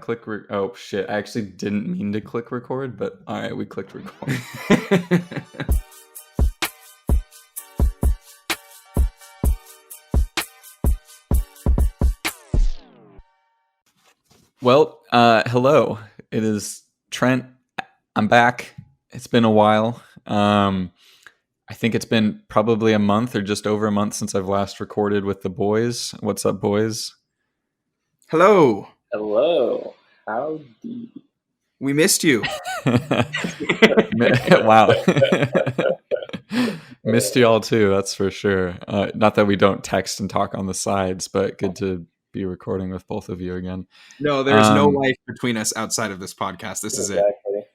click oh shit, I actually didn't mean to click record, but all right, we clicked record. Well, hello. It is Trent. I'm back. It's been a while. I think it's been probably a month or just over a month since I've last recorded with the boys. What's up, boys? Hello. Hello. Howdy. We missed you. Wow. Missed you all too, that's for sure. Not that we don't text and talk on the sides, but good to be recording with both of you again. No, there's no life between us outside of this podcast. This is it.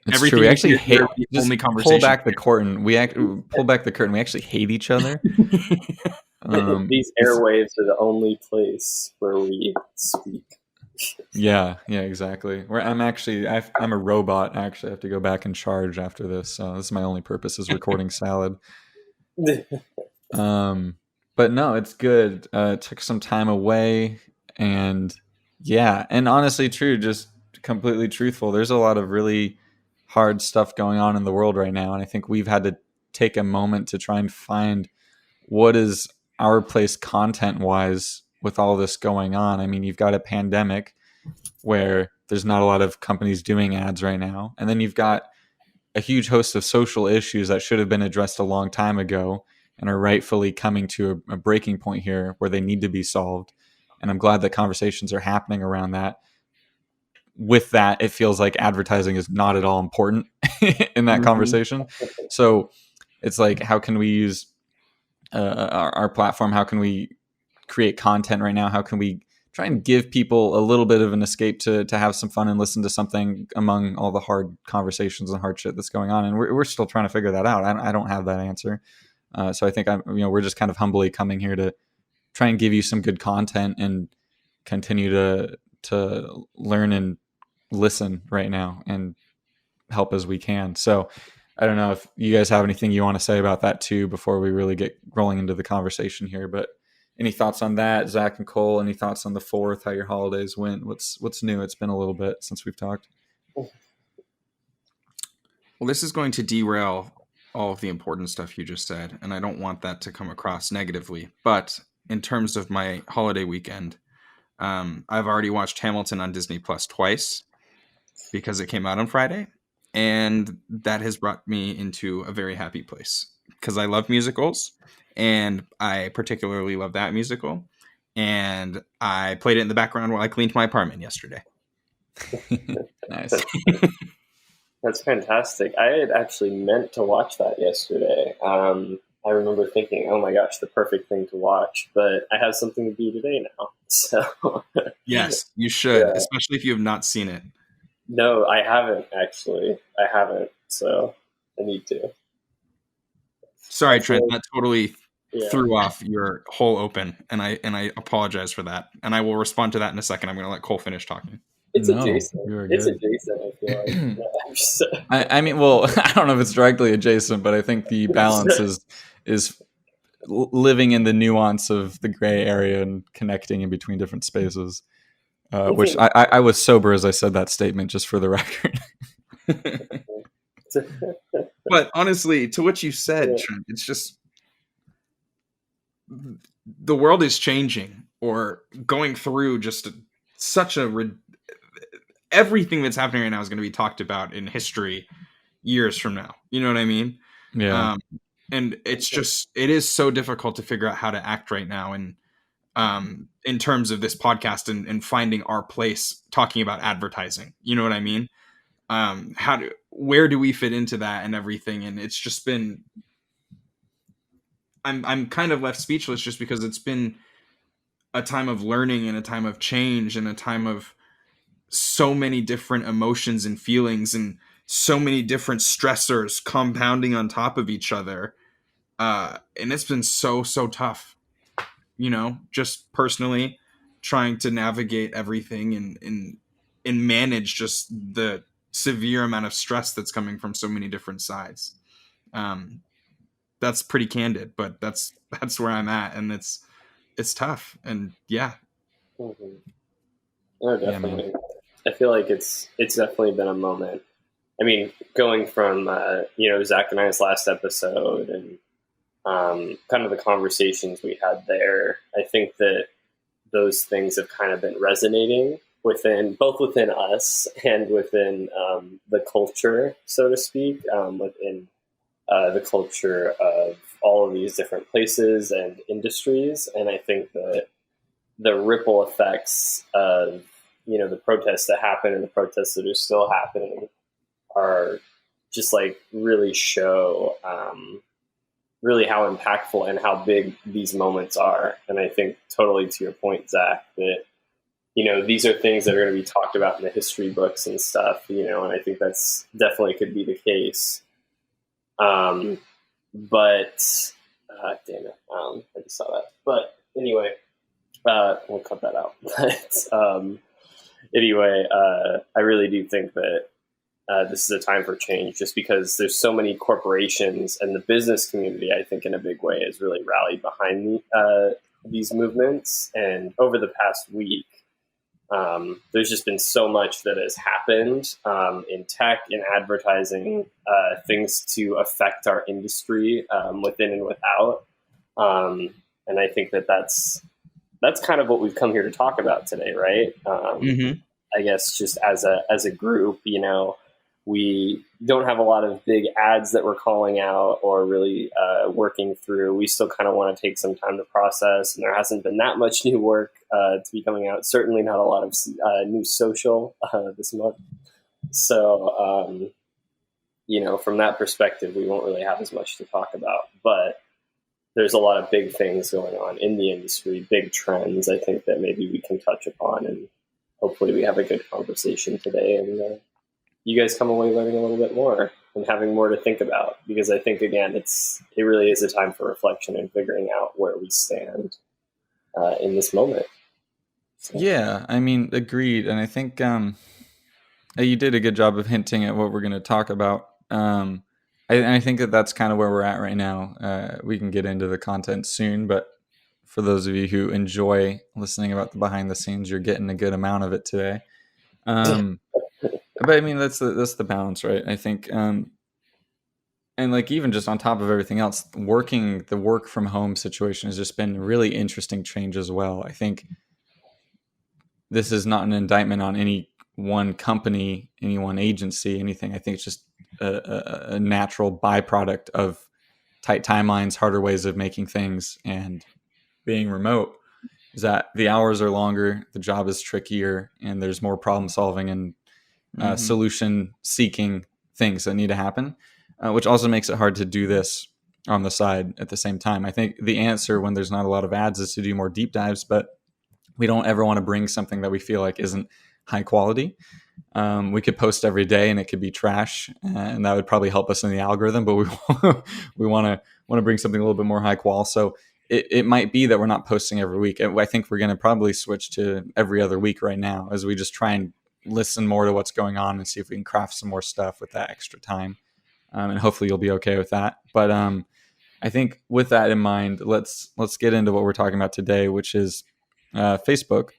It's Everything true. We actually hate. the only conversation. Pull back the curtain. Pull back the curtain. We actually hate each other. These airwaves are the only place where we speak. Yeah, exactly. I'm a robot. Actually, I have to go back and charge after this. So this is my only purpose is recording salad. But no, it's good. It took some time away, and yeah, and honestly, true. Just completely truthful. There's a lot of really hard stuff going on in the world right now, and I think we've had to take a moment to try and find what is our place content-wise with all this going on. I mean, you've got a pandemic where there's not a lot of companies doing ads right now, and then you've got a huge host of social issues that should have been addressed a long time ago and are rightfully coming to a breaking point here where they need to be solved. And I'm glad that conversations are happening around that. With that, it feels like advertising is not at all important in that conversation. So it's like, how can we use our platform? How can we create content right now? How can we try and give people a little bit of an escape to have some fun and listen to something among all the hard conversations and hard shit that's going on? And we're still trying to figure that out. I don't have that answer. So I think we're just kind of humbly coming here to try and give you some good content and continue to learn and listen right now and help as we can. So I don't know if you guys have anything you want to say about that too before we really get rolling into the conversation here, but any thoughts on that, Zach and Cole? Any thoughts on the 4th, how your holidays went? What's new? It's been a little bit since we've talked. Well, this is going to derail all of the important stuff you just said, and I don't want that to come across negatively. But in terms of my holiday weekend, I've already watched Hamilton on Disney Plus twice because it came out on Friday, and that has brought me into a very happy place because I love musicals, and I particularly love that musical, and I played it in the background while I cleaned my apartment yesterday. Nice. That's fantastic. I had actually meant to watch that yesterday. I remember thinking, oh my gosh, the perfect thing to watch, but I have something to do today now. So yes, you should, especially if you have not seen it. No, I haven't actually. I haven't, so I need to. Sorry, Trent, that totally threw off your whole open, and I apologize for that. And I will respond to that in a second. I'm going to let Cole finish talking. It's adjacent. It's adjacent, I feel like. I mean, well, I don't know if it's directly adjacent, but I think the balance is living in the nuance of the gray area and connecting in between different spaces. Which I was sober as I said that statement, just for the record. But honestly, to what you said, Trent, it's just the world is changing or going through just such a everything that's happening right now is going to be talked about in history years from now. You know what I mean? Yeah. And it's just, it is so difficult to figure out how to act right now. And in terms of this podcast and finding our place talking about advertising, you know what I mean? Where do we fit into that and everything? And it's just been, I'm kind of left speechless just because it's been a time of learning and a time of change and a time of so many different emotions and feelings and so many different stressors compounding on top of each other. And it's been so tough, just personally trying to navigate everything and manage just the severe amount of stress that's coming from so many different sides. That's pretty candid, but that's where I'm at, and it's tough. And Mm-hmm. Oh, definitely. I feel like it's definitely been a moment. I mean, going from Zach and I's last episode and kind of the conversations we had there, I think that those things have kind of been resonating within us and within the culture, so to speak, within the culture of all of these different places and industries. And I think that the ripple effects of the protests that happen and the protests that are still happening are just like really show really how impactful and how big these moments are. And I think totally to your point, Zach, that these are things that are going to be talked about in the history books and stuff, and I think that's definitely could be the case. But damn it, I just saw that. But anyway, we'll cut that out. But anyway, I really do think that this is a time for change, just because there's so many corporations and the business community, I think, in a big way, has really rallied behind these movements. And over the past week, there's just been so much that has happened in tech, in advertising, things to affect our industry within and without. And I think that that's kind of what we've come here to talk about today, right? I guess just as a group, we don't have a lot of big ads that we're calling out or really working through. We still kind of want to take some time to process, and there hasn't been that much new work to be coming out. Certainly not a lot of new social this month. So, from that perspective, we won't really have as much to talk about. But there's a lot of big things going on in the industry, big trends, I think, that maybe we can touch upon, and hopefully we have a good conversation today, and you guys come away learning a little bit more and having more to think about, because I think, again, it really is a time for reflection and figuring out where we stand in this moment. So. Yeah, I mean, agreed. And I think you did a good job of hinting at what we're going to talk about. I think that's kind of where we're at right now. We can get into the content soon, but for those of you who enjoy listening about the behind the scenes, you're getting a good amount of it today. But I mean, that's the balance, right? I think, and like even just on top of everything else, the work from home situation has just been a really interesting change as well. I think this is not an indictment on any one company, any one agency, anything. I think it's just a natural byproduct of tight timelines, harder ways of making things, and being remote. Is that the hours are longer, the job is trickier, and there's more problem solving and solution seeking things that need to happen, which also makes it hard to do this on the side at the same time. I think the answer when there's not a lot of ads is to do more deep dives, but we don't ever want to bring something that we feel like isn't high quality. We could post every day and it could be trash, and that would probably help us in the algorithm, but we want to bring something a little bit more high qual. So it might be that we're not posting every week. I think we're going to probably switch to every other week right now, as we just try and listen more to what's going on and see if we can craft some more stuff with that extra time. And hopefully you'll be okay with that. But I think with that in mind, let's get into what we're talking about today, which is Facebook.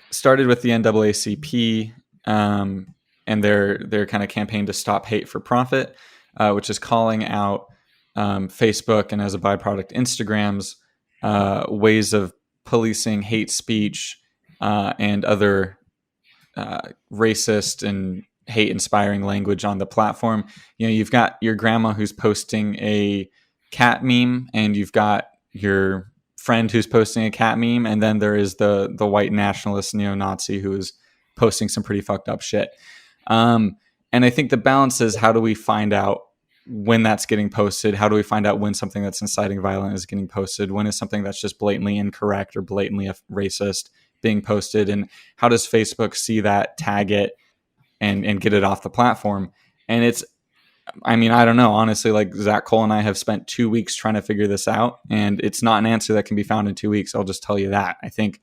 Started with the NAACP and their kind of campaign to stop hate for profit, which is calling out Facebook and, as a byproduct, Instagram's ways of policing hate speech and other racist and hate-inspiring language on the platform. You've got your grandma who's posting a cat meme, and you've got your friend who's posting a cat meme, and then there is the white nationalist neo-Nazi who is posting some pretty fucked up shit. And I think the balance is, how do we find out when that's getting posted? How do we find out when something that's inciting violence is getting posted? When is something that's just blatantly incorrect or blatantly racist being posted? And how does Facebook see that, tag it, and get it off the platform? And I don't know, honestly, like Zach Cole and I have spent 2 weeks trying to figure this out, and it's not an answer that can be found in 2 weeks. I'll just tell you that. I think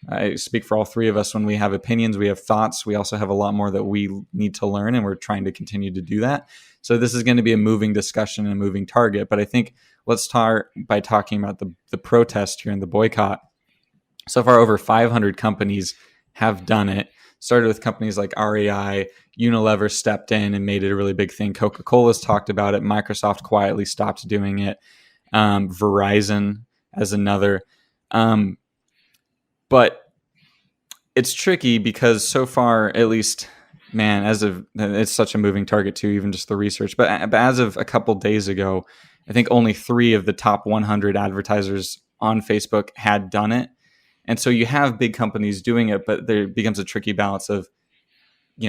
I speak for all three of us when we have opinions, we have thoughts. We also have a lot more that we need to learn, and we're trying to continue to do that. So this is going to be a moving discussion and a moving target. But I think let's start by talking about the protest here and the boycott. So far, over 500 companies have done it. Started with companies like REI. Unilever stepped in and made it a really big thing. Coca-Cola's talked about it. Microsoft quietly stopped doing it. Verizon as another. But it's tricky because so far, at least, man, it's such a moving target too, even just the research. But as of a couple days ago, I think only 3 of the top 100 advertisers on Facebook had done it. And so you have big companies doing it, but there becomes a tricky balance of,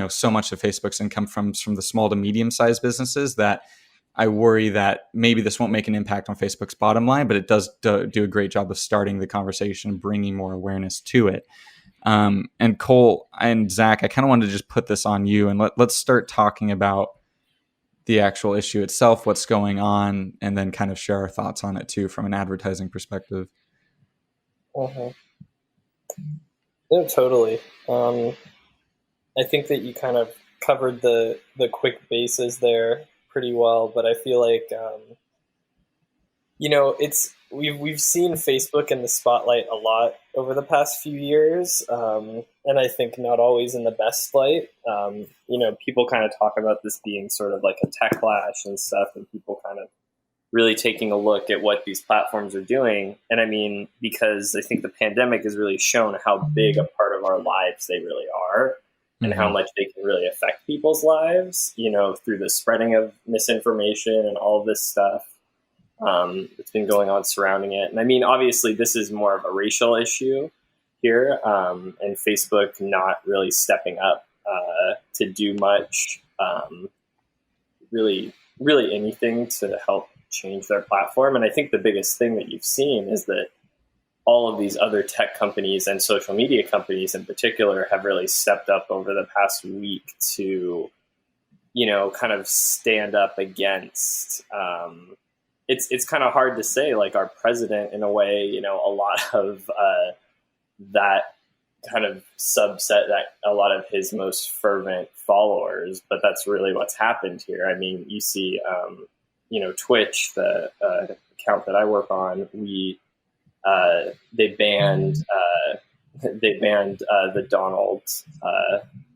so much of Facebook's income comes from the small to medium sized businesses that I worry that maybe this won't make an impact on Facebook's bottom line, but it does do a great job of starting the conversation, bringing more awareness to it. And Cole and Zach, I kind of wanted to just put this on you, and let's start talking about the actual issue itself, what's going on, and then kind of share our thoughts on it too from an advertising perspective. No, totally. I think that you kind of covered the quick bases there pretty well, but I feel like we've seen Facebook in the spotlight a lot over the past few years, and I think not always in the best light. People kind of talk about this being sort of like a techlash and stuff, and people kind of really taking a look at what these platforms are doing. And I mean, because I think the pandemic has really shown how big a part of our lives they really are, and how much they can really affect people's lives, through the spreading of misinformation and all of this stuff that's been going on surrounding it. And I mean, obviously, this is more of a racial issue here, and Facebook not really stepping up to do much, really anything to help change their platform. And I think the biggest thing that you've seen is that all of these other tech companies and social media companies in particular have really stepped up over the past week to, kind of stand up against, it's kind of hard to say, like our president in a way, a lot of that kind of subset, that a lot of his most fervent followers, but that's really what's happened here. I mean, you see, Twitch, the account that I work on, they banned the Donald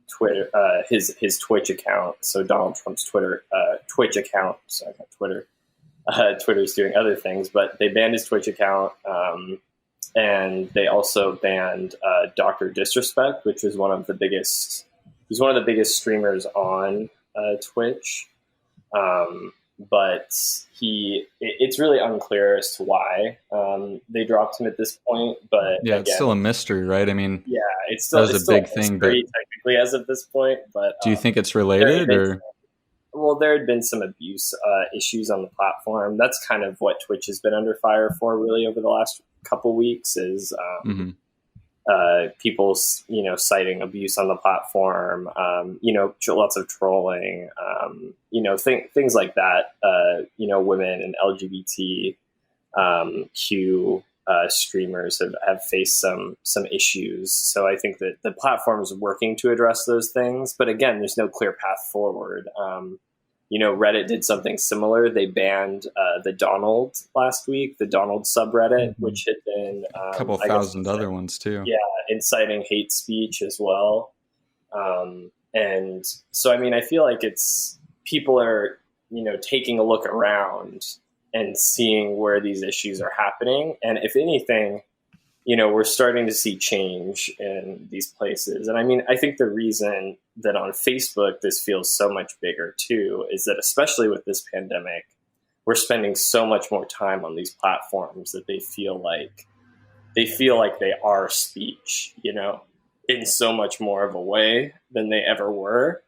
Twitter, his Twitch account. So Donald Trump's Twitch account. Sorry, not Twitter. Twitter's doing other things, but they banned his Twitch account, and they also banned Dr. Disrespect, which was one of the biggest streamers on Twitch. But it's really unclear as to why they dropped him at this point. But yeah, it's still a mystery, right? I mean, yeah, it's still a big thing, but technically as of this point. But do you think it's related, or? Well, there had been some abuse issues on the platform. That's kind of what Twitch has been under fire for, really, over the last couple weeks. Is people, citing abuse on the platform, lots of trolling, things like that. Women and LGBT Q streamers have faced some issues. So I think that the platform is working to address those things. But again, there's no clear path forward. Reddit did something similar. They banned the Donald last week, the Donald subreddit, which had been a couple thousand other ones too. Yeah, inciting hate speech as well. And so, I mean, I feel like people are, taking a look around and seeing where these issues are happening. And if anything, we're starting to see change in these places. And I mean, I think the reason that on Facebook this feels so much bigger too is that, especially with this pandemic, we're spending so much more time on these platforms that they feel like they are speech, in so much more of a way than they ever were.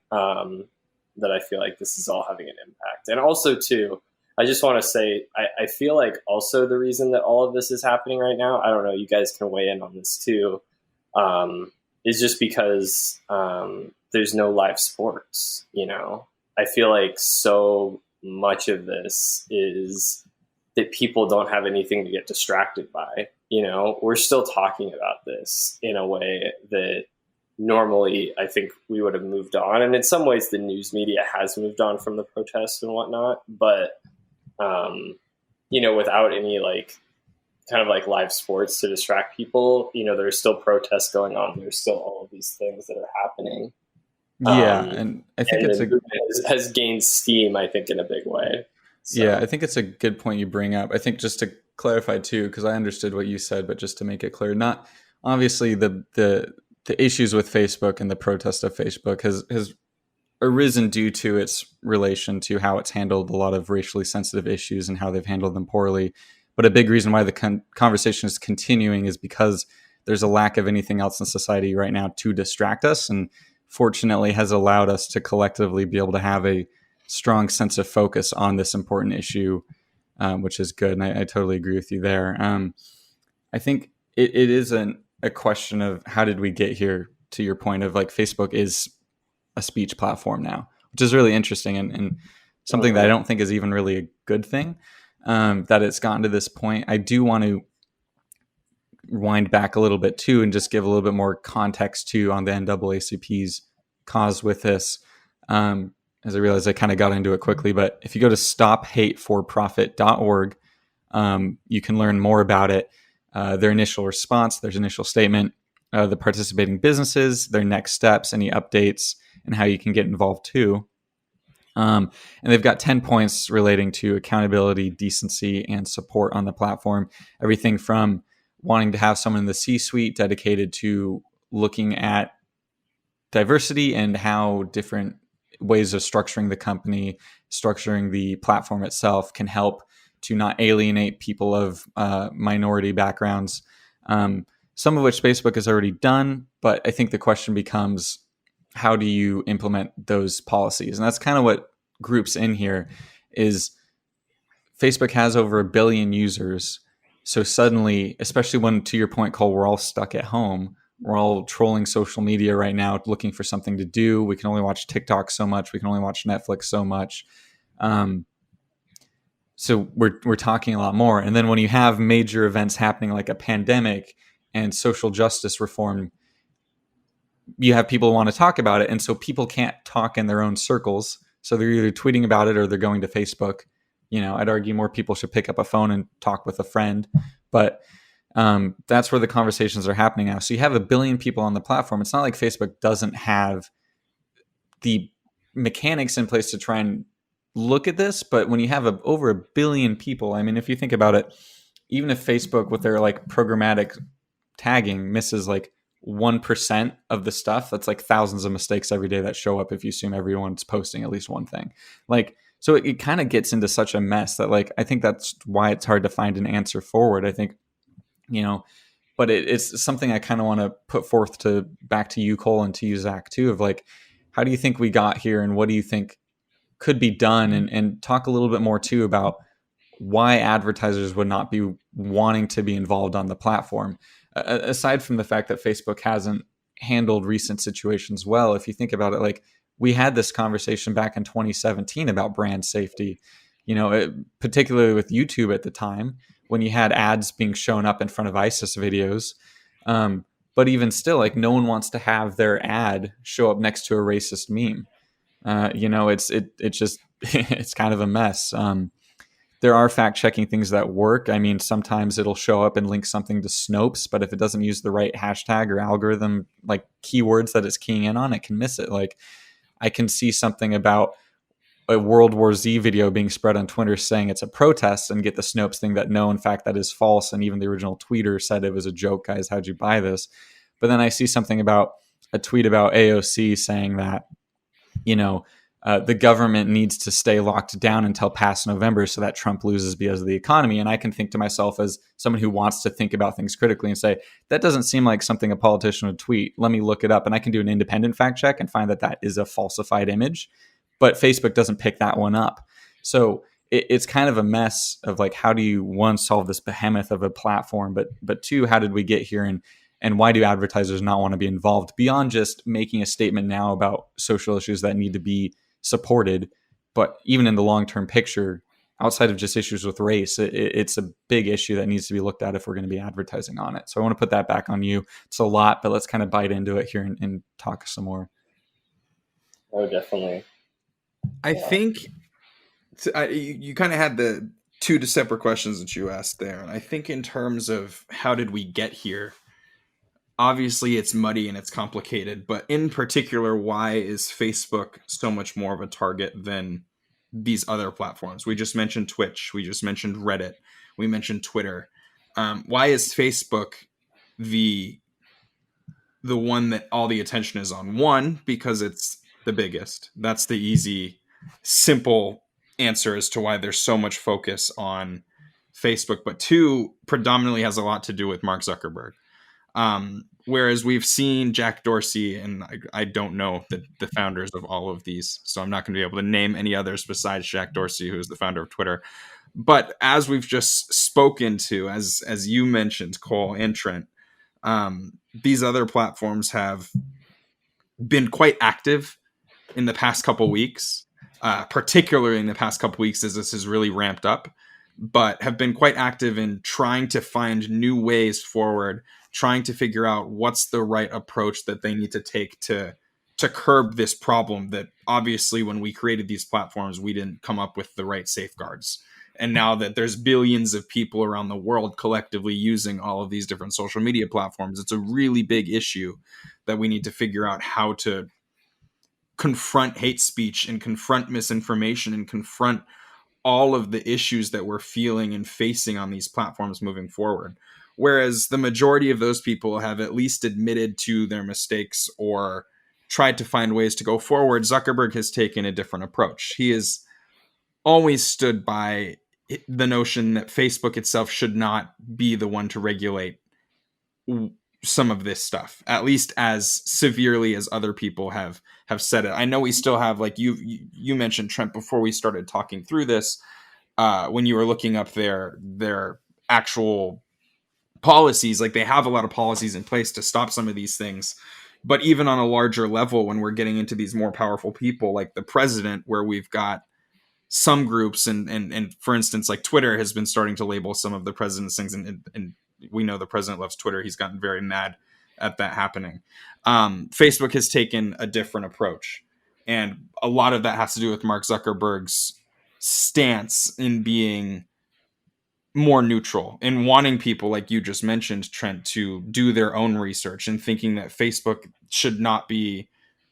That I feel like this is all having an impact. And also too, I just want to say, I feel like also the reason that all of this is happening right now, I don't know, you guys can weigh in on this too, is just because there's no live sports, I feel like so much of this is that people don't have anything to get distracted by. We're still talking about this in a way that normally I think we would have moved on. And in some ways the news media has moved on from the protests and whatnot, but without any kind of like live sports to distract people. There's still protests going on. There's still all of these things that are happening. Yeah, and I think And it's the movement has gained steam, I think, in a big way. Yeah, I think it's a good point you bring up. I think just to clarify too, because I understood what you said, but just to make it clear, not obviously the issues with Facebook and the protest of Facebook has arisen due to its relation to how it's handled a lot of racially sensitive issues and how they've handled them poorly. But a big reason why the conversation is continuing is because there's a lack of anything else in society right now to distract us, and fortunately has allowed us to collectively be able to have a strong sense of focus on this important issue, which is good. And I totally agree with you there. I think it is a question of how did we get here, to your point of like Facebook is a speech platform now, which is really interesting and something that I don't think is even really a good thing, that it's gotten to this point. I do want to wind back a little bit too and just give a little bit more context too on the NAACP's cause with this. As I realized I kind of got into it quickly, but if you go to stophateforprofit.org, you can learn more about it. Their initial response, there's initial statement, the participating businesses, their next steps, any updates, and how you can get involved too. And they've got 10 points relating to accountability, decency, and support on the platform. Everything from wanting to have someone in the C-suite dedicated to looking at diversity and how different ways of structuring the company, structuring the platform itself can help to not alienate people of minority backgrounds, some of which Facebook has already done. But I think the question becomes, how do you implement those policies? And that's kind of what groups in here is. Facebook has over 1 billion users. So suddenly, especially when, to your point, Cole, we're all stuck at home, we're all trolling social media right now, looking for something to do. We can only watch TikTok so much. We can only watch Netflix so much. So we're talking a lot more. And then when you have major events happening like a pandemic and social justice reform, you have people who want to talk about it. And so people can't talk in their own circles. So they're either tweeting about it or they're going to Facebook. I'd argue more people should pick up a phone and talk with a friend. But that's where the conversations are happening now. So you have 1 billion people on the platform. It's not like Facebook doesn't have the mechanics in place to try and look at this. But when you have over 1 billion people, I mean, if you think about it, even if Facebook with their like programmatic tagging misses like 1% of the stuff, that's like thousands of mistakes every day that show up if you assume everyone's posting at least one thing. So it kind of gets into such a mess that I think that's why it's hard to find an answer forward. I think, but it's something I kind of want to put forth back to you, Cole, and to you, Zach, too, of how do you think we got here and what do you think could be done? And talk a little bit more too about why advertisers would not be wanting to be involved on the platform. Aside from the fact that Facebook hasn't handled recent situations well, if you think about it, we had this conversation back in 2017 about brand safety, particularly with YouTube at the time when you had ads being shown up in front of ISIS videos. But even still, no one wants to have their ad show up next to a racist meme. It's just it's kind of a mess. There are fact-checking things that work. I mean, sometimes it'll show up and link something to Snopes, but if it doesn't use the right hashtag or algorithm, keywords that it's keying in on, it can miss it. I can see something about a World War Z video being spread on Twitter saying it's a protest and get the Snopes thing that no, in fact, that is false. And even the original tweeter said it was a joke, guys, how'd you buy this? But then I see something about a tweet about AOC saying that, the government needs to stay locked down until past November so that Trump loses because of the economy. And I can think to myself as someone who wants to think about things critically and say, that doesn't seem like something a politician would tweet. Let me look it up. And I can do an independent fact check and find that is a falsified image. But Facebook doesn't pick that one up. So it's kind of a mess of how do you, one, solve this behemoth of a platform, but two, how did we get here? And why do advertisers not want to be involved beyond just making a statement now about social issues that need to be supported, but even in the long-term picture, outside of just issues with race, it's a big issue that needs to be looked at if we're going to be advertising on it. So I want to put that back on you. It's a lot, but let's kind of bite into it here and talk some more. Oh, definitely. I think you kind of had two separate questions that you asked there. And I think in terms of how did we get here, obviously it's muddy and it's complicated, but in particular, why is Facebook so much more of a target than these other platforms? We just mentioned Twitch, we just mentioned Reddit, we mentioned Twitter. Why is Facebook the one that all the attention is on? One, because it's the biggest. That's the easy, simple answer as to why there's so much focus on Facebook. But two, predominantly has a lot to do with Mark Zuckerberg. Whereas we've seen Jack Dorsey, and I don't know the founders of all of these, so I'm not going to be able to name any others besides Jack Dorsey, who is the founder of Twitter. But as we've just spoken to, as you mentioned, Cole and Trent, these other platforms have been quite active in the past couple weeks, particularly in the past couple weeks as this has really ramped up, but have been quite active in trying to find new ways forward, trying to figure out what's the right approach that they need to take to curb this problem that obviously when we created these platforms, we didn't come up with the right safeguards. And now that there's billions of people around the world collectively using all of these different social media platforms, it's a really big issue that we need to figure out how to confront hate speech and confront misinformation and confront all of the issues that we're feeling and facing on these platforms moving forward. Whereas the majority of those people have at least admitted to their mistakes or tried to find ways to go forward, Zuckerberg has taken a different approach. He has always stood by the notion that Facebook itself should not be the one to regulate some of this stuff, at least as severely as other people have said it. I know we still have, like you mentioned, Trent, before we started talking through this, when you were looking up their actual policies, like they have a lot of policies in place to stop some of these things. But even on a larger level, when we're getting into these more powerful people like the president, where we've got some groups and for instance, like Twitter has been starting to label some of the president's things, and we know the president loves Twitter. He's gotten very mad at that happening. Facebook has taken a different approach, and a lot of that has to do with Mark Zuckerberg's stance in being more neutral and wanting people, like you just mentioned, Trent, to do their own research and thinking that Facebook should not be,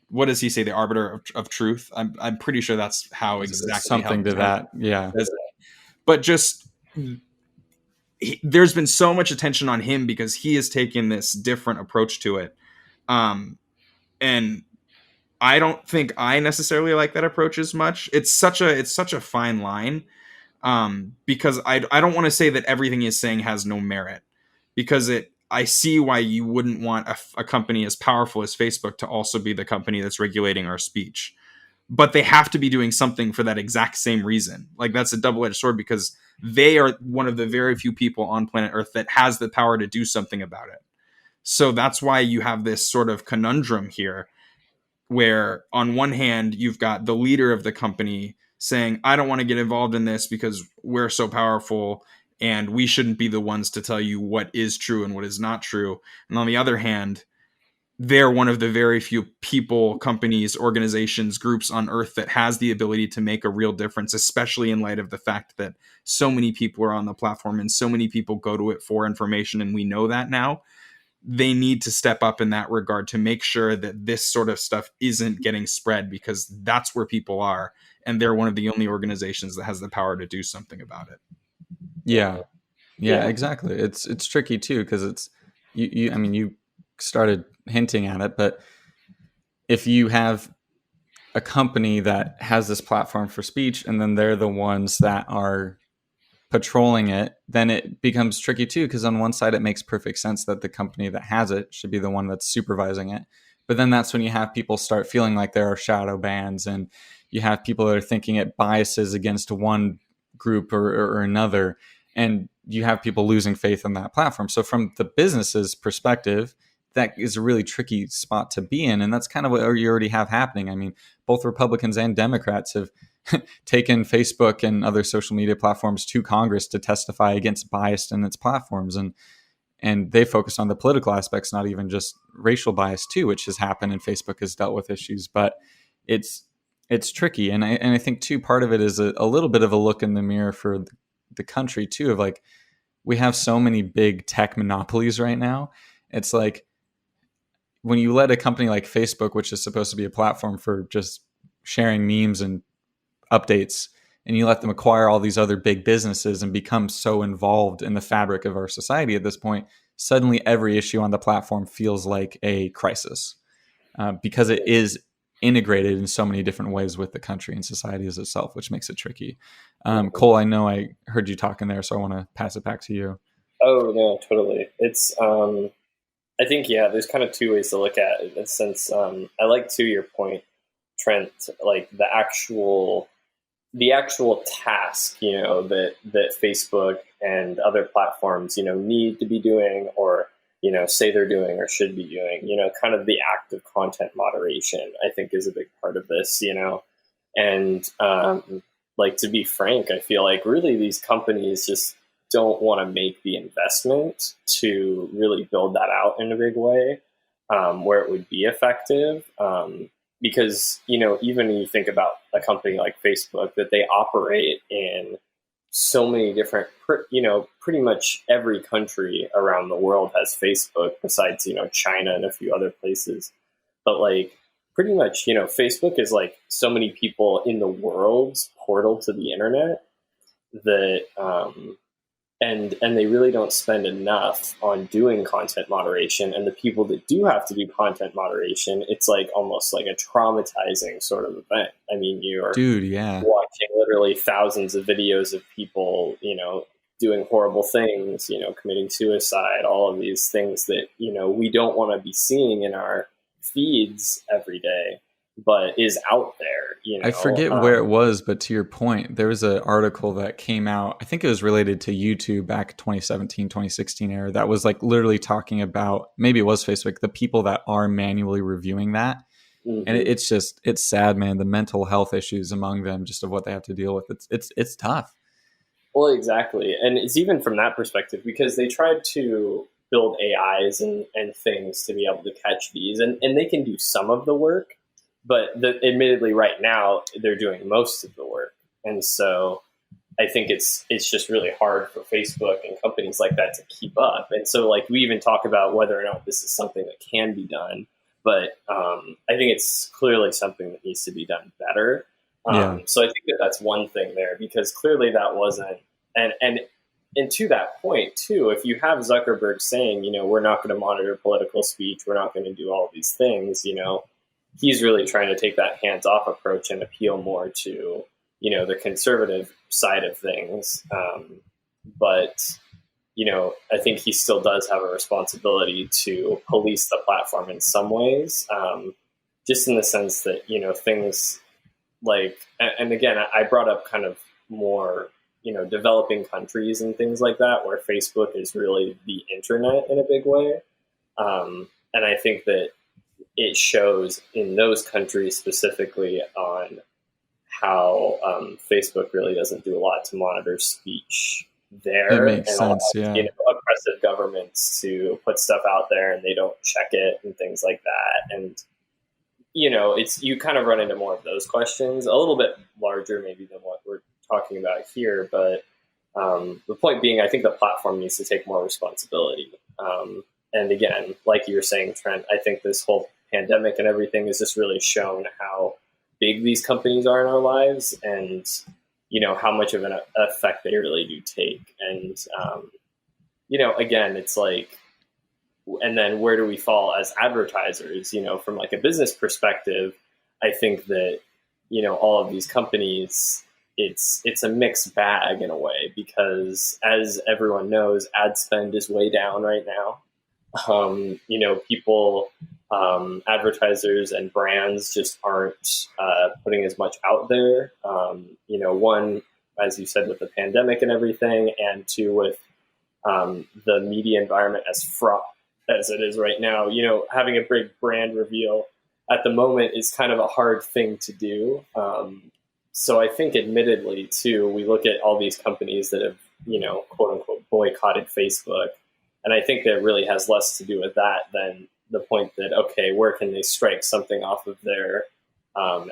what does he say, the arbiter of truth? I'm pretty sure that's how exactly something how to that. Yeah. But just there's been so much attention on him because he has taken this different approach to it. And I don't think I necessarily like that approach as much. It's such a fine line. Because I don't want to say that everything he's saying has no merit, because I see why you wouldn't want a company as powerful as Facebook to also be the company that's regulating our speech. But they have to be doing something for that exact same reason. Like, that's a double-edged sword, because they are one of the very few people on planet Earth that has the power to do something about it. So that's why you have this sort of conundrum here, where on one hand, you've got the leader of the company saying, I don't want to get involved in this because we're so powerful and we shouldn't be the ones to tell you what is true and what is not true. And on the other hand, they're one of the very few people, companies, organizations, groups on Earth that has the ability to make a real difference, especially in light of the fact that so many people are on the platform and so many people go to it for information. And we know that now. They need to step up in that regard to make sure that this sort of stuff isn't getting spread, because that's where people are. And they're one of the only organizations that has the power to do something about it. Yeah, exactly. It's tricky too, because it's you. I mean, you started hinting at it, but if you have a company that has this platform for speech, and then they're the ones that are patrolling it, then it becomes tricky too, because on one side it makes perfect sense that the company that has it should be the one that's supervising it, but then that's when you have people start feeling like there are shadow bans, and you have people that are thinking it biases against one group or another, and you have people losing faith in that platform. So from the business's perspective, that is a really tricky spot to be in, and that's kind of what you already have happening. I mean, both Republicans and Democrats have taken Facebook and other social media platforms to Congress to testify against bias in its platforms, and they focus on the political aspects, not even just racial bias too, which has happened, and Facebook has dealt with issues. But it's tricky, and I think too, part of it is a little bit of a look in the mirror for the country too, of like, we have so many big tech monopolies right now. It's like when you let a company like Facebook, which is supposed to be a platform for just sharing memes and updates, and you let them acquire all these other big businesses and become so involved in the fabric of our society at this point, suddenly every issue on the platform feels like a crisis, because it is integrated in so many different ways with the country and society as itself, which makes it tricky. Cole, I know I heard you talking there, so I want to pass it back to you. Oh no, totally. It's I think there's kind of two ways to look at it. Since I like, to your point, Trent, like the actual task, that Facebook and other platforms, need to be doing, or, say they're doing or should be doing, kind of the act of content moderation, I think, is a big part of this, and like, to be frank, I feel like really these companies just don't want to make the investment to really build that out in a big way, where it would be effective. Because, even when you think about a company like Facebook, that they operate in so many different, pretty much every country around the world has Facebook, besides, China and a few other places. But like, pretty much, Facebook is like so many people in the world's portal to the internet that, and they really don't spend enough on doing content moderation. And the people that do have to do content moderation, it's like almost like a traumatizing sort of event. I mean, you're watching literally thousands of videos of people, doing horrible things, committing suicide, all of these things that, we don't want to be seeing in our feeds every day, but is out there. I forget where it was, but to your point, there was an article that came out, I think it was related to YouTube back 2017, 2016 era, that was like literally talking about, maybe it was Facebook, the people that are manually reviewing that. Mm-hmm. And it's sad, man, the mental health issues among them, just of what they have to deal with. It's tough. Well, exactly. And it's even from that perspective, because they tried to build AIs and things to be able to catch these, and they can do some of the work. But admittedly, right now, they're doing most of the work. And so I think it's just really hard for Facebook and companies like that to keep up. And so, like, we even talk about whether or not this is something that can be done. But I think it's clearly something that needs to be done better. So I think that's one thing there, because clearly that wasn't. And to that point, too, if you have Zuckerberg saying, we're not going to monitor political speech, we're not going to do all these things, he's really trying to take that hands-off approach and appeal more to, the conservative side of things. But, I think he still does have a responsibility to police the platform in some ways, just in the sense that, things like, and again, I brought up kind of more, developing countries and things like that, where Facebook is really the internet in a big way. And I think that it shows in those countries specifically on how Facebook really doesn't do a lot to monitor speech there. It makes sense, oppressive governments to put stuff out there and they don't check it and things like that. And, you kind of run into more of those questions, a little bit larger maybe than what we're talking about here. But the point being, I think the platform needs to take more responsibility. And again, like you were saying, Trent, I think this whole pandemic and everything has just really shown how big these companies are in our lives, and how much of an effect they really do take. And again, it's like, and then where do we fall as advertisers? From like a business perspective, I think that all of these companies, it's a mixed bag in a way, because as everyone knows, ad spend is way down right now. People, advertisers and brands just aren't putting as much out there. One, as you said, with the pandemic and everything, and two, with the media environment as fraught as it is right now. Having a big brand reveal at the moment is kind of a hard thing to do. So I think, admittedly, too, we look at all these companies that have, quote unquote, boycotted Facebook. And I think that really has less to do with that than the point that, okay, where can they strike something off of their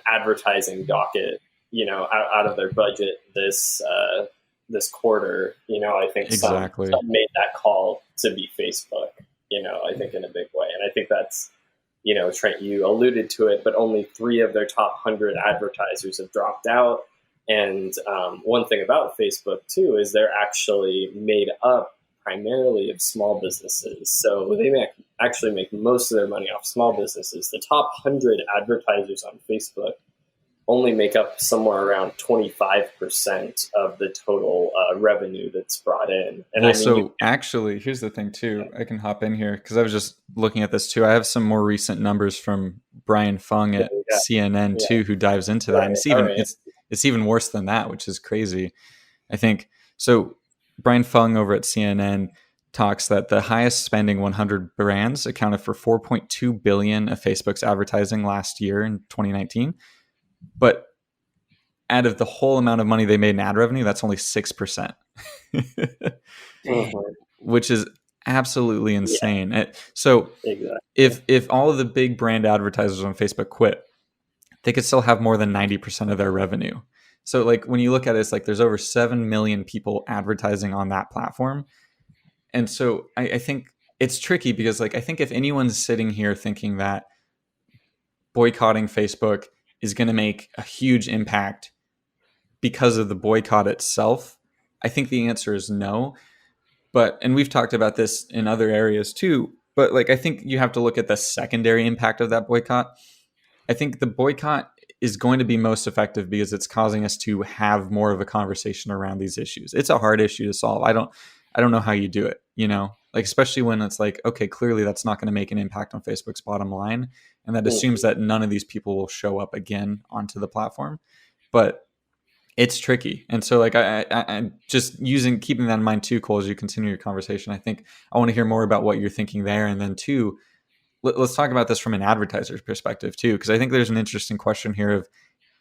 advertising docket, out of their budget this this quarter, I think Exactly. some made that call to be Facebook, I think in a big way. And I think that's, Trent, you alluded to it, but only 3 of their top 100 advertisers have dropped out. And one thing about Facebook, too, is they're actually made up primarily of small businesses. So they actually make most of their money off small businesses. The top 100 advertisers on Facebook only make up somewhere around 25% of the total revenue that's brought in. And well, actually, here's the thing too. I can hop in here because I was just looking at this too. I have some more recent numbers from Brian Fung at CNN too, who dives into that. And it's even worse than that, which is crazy. I think so. Brian Fung over at CNN talks that the highest spending 100 brands accounted for 4.2 billion of Facebook's advertising last year in 2019. But out of the whole amount of money they made in ad revenue, that's only 6%, which is absolutely insane. Yeah. So exactly. if all of the big brand advertisers on Facebook quit, they could still have more than 90% of their revenue. So like when you look at it, it's like there's over 7 million people advertising on that platform. And so I think it's tricky because like I think if anyone's sitting here thinking that boycotting Facebook is going to make a huge impact because of the boycott itself, I think the answer is no. And we've talked about this in other areas too, but like I think you have to look at the secondary impact of that boycott. I think the boycott is going to be most effective because it's causing us to have more of a conversation around these issues. It's a hard issue to solve. I don't know how you do it, like especially when it's like, okay, clearly that's not going to make an impact on Facebook's bottom line. And that assumes that none of these people will show up again onto the platform. But it's tricky. And so like I'm just keeping that in mind too, Cole, as you continue your conversation. I think I want to hear more about what you're thinking there. And then two, let's talk about this from an advertiser's perspective too, because I think there's an interesting question here of,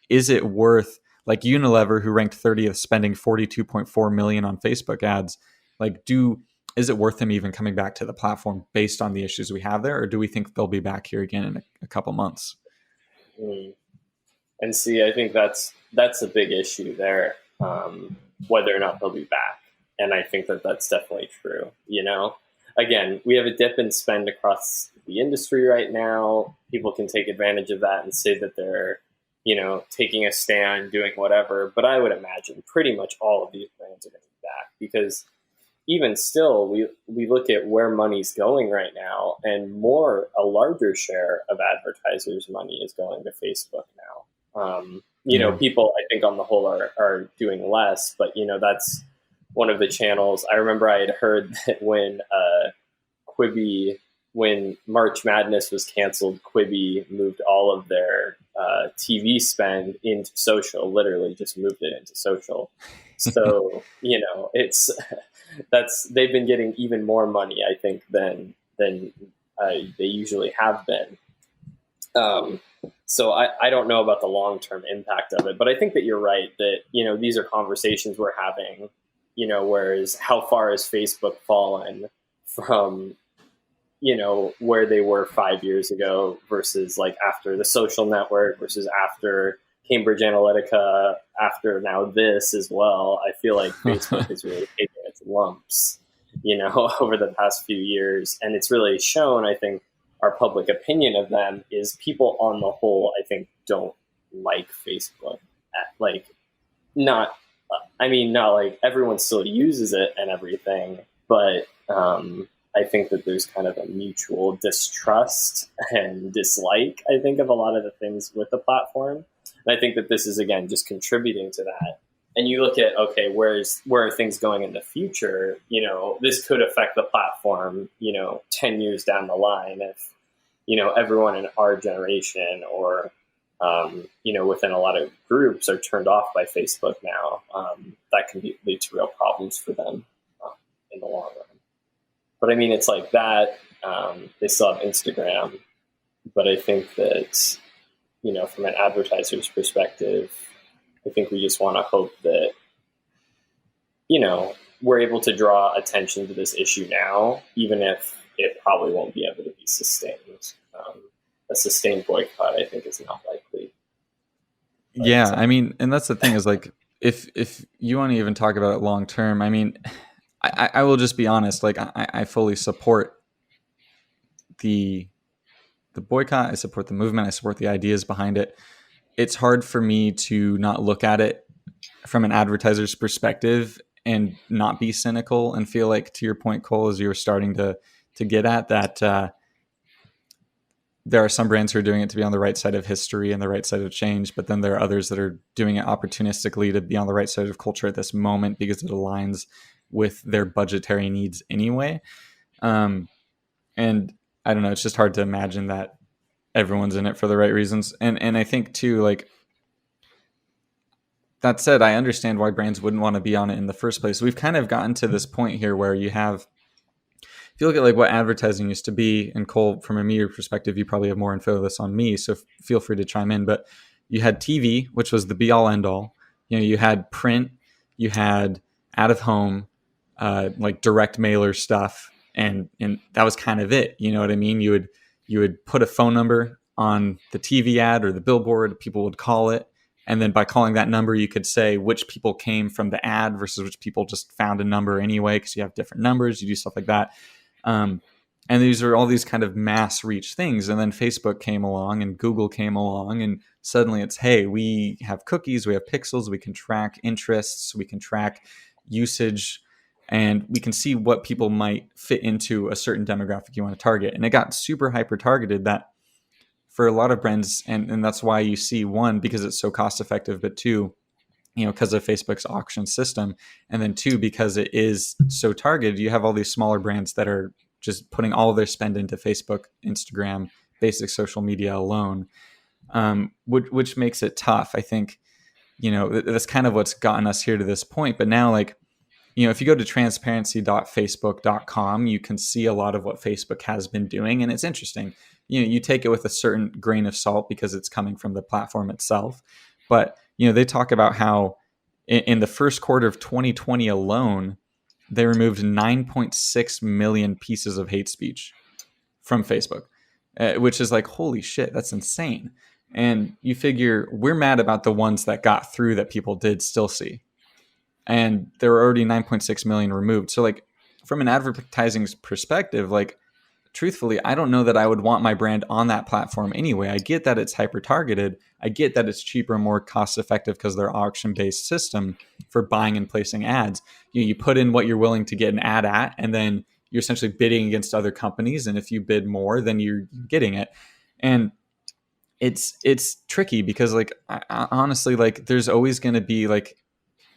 is it worth, like Unilever, who ranked 30th, spending 42.4 million on Facebook ads, like is it worth them even coming back to the platform based on the issues we have there? Or do we think they'll be back here again in a couple months? And see, I think that's a big issue there, whether or not they'll be back. And I think that's definitely true. Again, we have a dip in spend across the industry right now. People can take advantage of that and say that they're, taking a stand, doing whatever. But I would imagine pretty much all of these brands are going to be back, because even still, we look at where money's going right now, and a larger share of advertisers' money is going to Facebook now. People, I think on the whole are doing less, but that's one of the channels. I remember I had heard that when Quibi, when March Madness was canceled, Quibi moved all of their TV spend into social, literally just moved it into social. So, they've been getting even more money, I think, than they usually have been. So I don't know about the long-term impact of it, but I think that you're right that, these are conversations we're having, whereas how far has Facebook fallen from, where they were 5 years ago versus like after the social network versus after Cambridge Analytica, after now this as well. I feel like Facebook has really taken its lumps, over the past few years. And it's really shown, I think, our public opinion of them is people on the whole, I think, don't like Facebook. Not like everyone still uses it and everything, but I think that there's kind of a mutual distrust and dislike, I think, of a lot of the things with the platform. And I think that this is, again, just contributing to that. And you look at, okay, where are things going in the future? This could affect the platform, 10 years down the line if, everyone in our generation or, within a lot of groups are turned off by Facebook now. That can lead to real problems for them in the long run. But I mean, it's like that. They still have Instagram. But I think that, from an advertiser's perspective, I think we just want to hope that, we're able to draw attention to this issue now, even if it probably won't be able to be sustained. A sustained boycott, I think, is not likely. Yeah, I mean, and that's the thing is like, if you want to even talk about it long term, I mean, I will just be honest. Like I fully support the boycott. I support the movement. I support the ideas behind it. It's hard for me to not look at it from an advertiser's perspective and not be cynical and feel like, to your point, Cole, as you were starting to get at, that there are some brands who are doing it to be on the right side of history and the right side of change, but then there are others that are doing it opportunistically to be on the right side of culture at this moment because it aligns with their budgetary needs anyway. And I don't know, it's just hard to imagine that everyone's in it for the right reasons. And I think too, like, that said, I understand why brands wouldn't want to be on it in the first place. We've kind of gotten to this point here where you have, if you look at like what advertising used to be, and Cole, from a media perspective, you probably have more info of this on me, so feel free to chime in. But you had TV, which was the be all end all. You know, you had print, you had out of home, like direct mailer stuff, and that was kind of it. You know what I mean? You would put a phone number on the TV ad or the billboard. People would call it, and then by calling that number, you could say which people came from the ad versus which people just found a number anyway, because you have different numbers. You do stuff like that. And these are all these kind of mass reach things. And then Facebook came along and Google came along, and suddenly it's, hey, we have cookies, we have pixels, we can track interests, we can track usage, and we can see what people might fit into a certain demographic you want to target. And it got super hyper targeted that for a lot of brands, and that's why you see, one, because it's so cost effective, but two, you know, because of Facebook's auction system, and then two, because it is so targeted, you have all these smaller brands that are just putting all of their spend into Facebook, Instagram, basic social media alone, which makes it tough. I think, you know, that's kind of what's gotten us here to this point. But now, like, you know, if you go to transparency.facebook.com, you can see a lot of what Facebook has been doing, and it's interesting. You know, you take it with a certain grain of salt because it's coming from the platform itself. But, you know, they talk about how in the first quarter of 2020 alone, they removed 9.6 million pieces of hate speech from Facebook, which is like, holy shit, that's insane. And you figure we're mad about the ones that got through that people did still see. And there were already 9.6 million removed. So, like, from an advertising perspective, like, truthfully, I don't know that I would want my brand on that platform anyway. I get that it's hyper targeted. I get that it's cheaper and more cost effective because they're auction based system for buying and placing ads. You put in what you're willing to get an ad at, and then you're essentially bidding against other companies. And if you bid more, then you're getting it. And it's tricky because, like, I honestly, like, there's always going to be like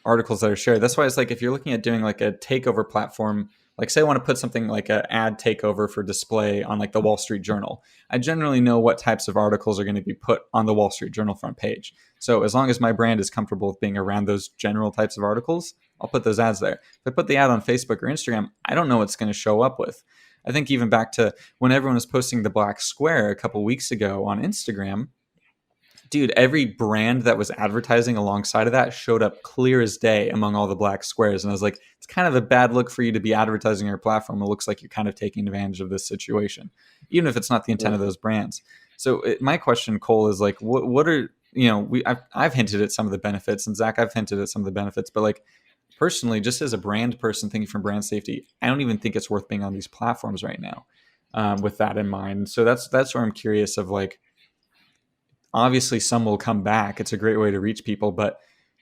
articles that are shared. That's why it's like, if you're looking at doing like a takeover platform, like say I want to put something like an ad takeover for display on like the Wall Street Journal, I generally know what types of articles are going to be put on the Wall Street Journal front page. So as long as my brand is comfortable with being around those general types of articles, I'll put those ads there. If I put the ad on Facebook or Instagram, I don't know what's going to show up with. I think even back to when everyone was posting the black square a couple weeks ago on Instagram, dude, every brand that was advertising alongside of that showed up clear as day among all the black squares. And I was like, it's kind of a bad look for you to be advertising your platform. It looks like you're kind of taking advantage of this situation, even if it's not the intent of those brands. So my question, Cole, is like, what are, you know, I've hinted at some of the benefits, and Zach, I've hinted at some of the benefits, but like, personally, just as a brand person thinking from brand safety, I don't even think it's worth being on these platforms right now, with that in mind. So that's where I'm curious of, like, obviously some will come back. It's a great way to reach people, but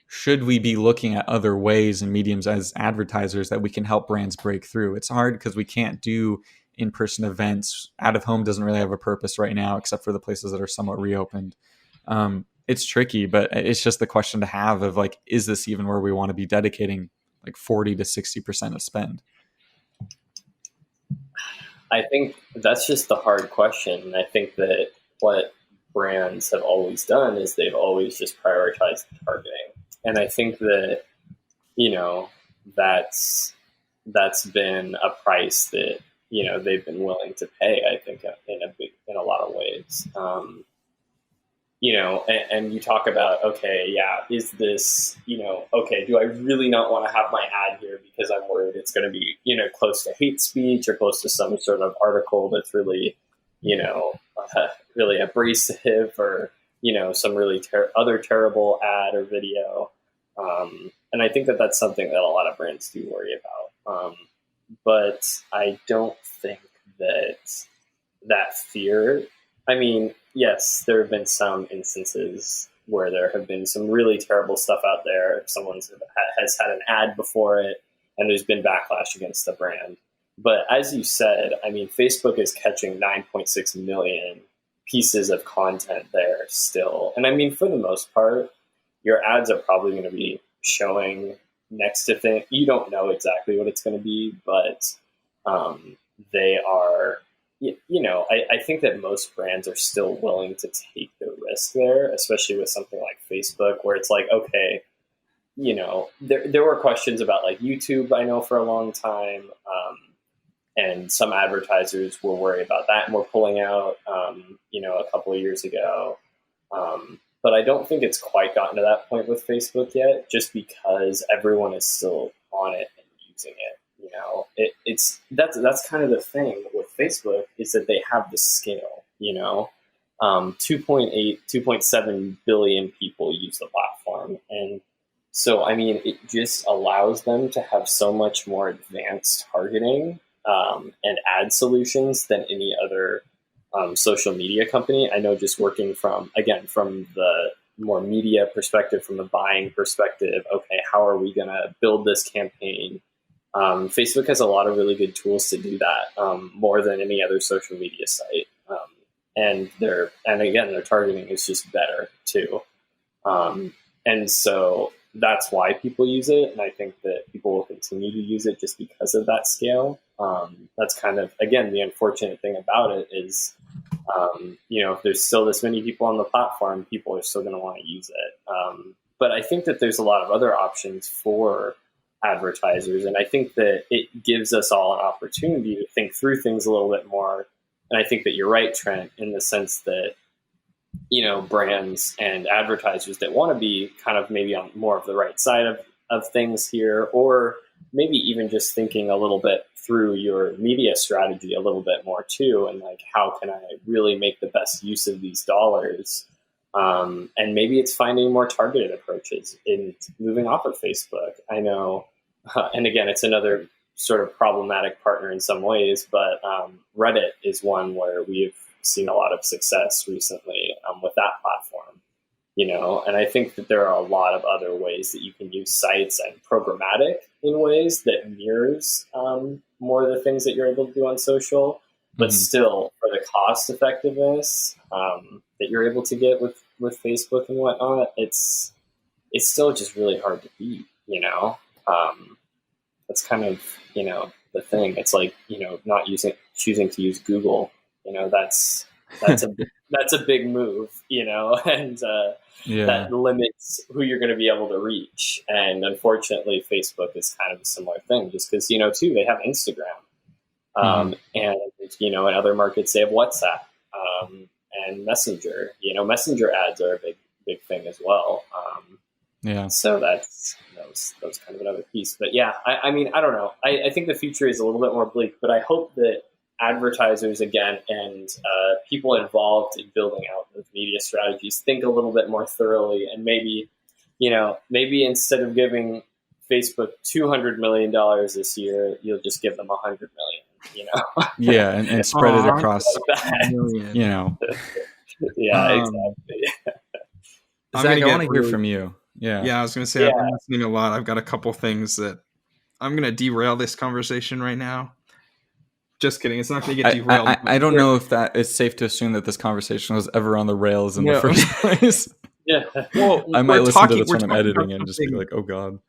should we be looking at other ways and mediums as advertisers that we can help brands break through? It's hard because we can't do in-person events. Out of home doesn't really have a purpose right now, except for the places that are somewhat reopened. It's tricky, but it's just the question to have of, like, is this even where we want to be dedicating like 40 to 60% of spend? I think that's just the hard question. I think that what brands have always done is they've always just prioritized targeting. And I think that, you know, that's been a price that, you know, they've been willing to pay, I think, in a lot of ways. You know, and you talk about, okay, yeah, is this, you know, okay, do I really not want to have my ad here because I'm worried it's going to be, you know, close to hate speech or close to some sort of article that's really, you know, really abrasive, or, you know, some really other terrible ad or video. And I think that that's something that a lot of brands do worry about. But I don't think that that fear, I mean, yes, there have been some instances where there have been some really terrible stuff out there. Someone has had an ad before it, and there's been backlash against the brand. But as you said, I mean, Facebook is catching 9.6 million pieces of content there still. And I mean, for the most part, your ads are probably going to be showing next to things. You don't know exactly what it's going to be, but they are, I think that most brands are still willing to take the risk there, especially with something like Facebook, where it's like, okay, there were questions about like YouTube, I know, for a long time. And some advertisers were worried about that and were pulling out, a couple of years ago. But I don't think it's quite gotten to that point with Facebook yet, just because everyone is still on it and using it. That's kind of the thing with Facebook, is that they have the scale. 2.8, 2.7 billion people use the platform, and so I mean, it just allows them to have so much more advanced targeting and ad solutions than any other social media company. I know, just working from the more media perspective, from the buying perspective, okay, how are we going to build this campaign? Facebook has a lot of really good tools to do that, more than any other social media site. And their targeting is just better too. And so that's why people use it. And I think that people will continue to use it just because of that scale. That's kind of, again, the unfortunate thing about it is, if there's still this many people on the platform, people are still going to want to use it. But I think that there's a lot of other options for advertisers. And I think that it gives us all an opportunity to think through things a little bit more. And I think that you're right, Trent, in the sense that, brands and advertisers that want to be kind of maybe on more of the right side of things here, or maybe even just thinking a little bit through your media strategy a little bit more too. And like, how can I really make the best use of these dollars? And maybe it's finding more targeted approaches in moving off of Facebook. I know, and again, it's another sort of problematic partner in some ways, but Reddit is one where we've seen a lot of success recently with that platform, and I think that there are a lot of other ways that you can use sites and programmatic in ways that mirrors more of the things that you're able to do on social, but still for the cost effectiveness that you're able to get with Facebook and whatnot, it's still just really hard to beat, that's kind of, the thing. It's like, not choosing to use Google, that's a big move, and that limits who you're going to be able to reach. And unfortunately, Facebook is kind of a similar thing, just because, too, they have Instagram. And, in other markets, they have WhatsApp and Messenger. Messenger ads are a big thing as well. So that's kind of another piece. But yeah, I mean, I don't know. I think the future is a little bit more bleak, but I hope that advertisers, again, and people involved in building out those media strategies think a little bit more thoroughly, and maybe instead of giving Facebook $200 million this year, you'll just give them $100 million. Yeah, and spread it across. Yeah, exactly. Zach, I want to hear from you. Yeah, I was going to say, I've been listening a lot. I've got a couple things that I'm going to derail this conversation right now. Just kidding. It's not going to get derailed. I don't know if that it's safe to assume that this conversation was ever on the rails in the first place. Yeah. Well, I might listen to this when I'm editing and just be like, oh God.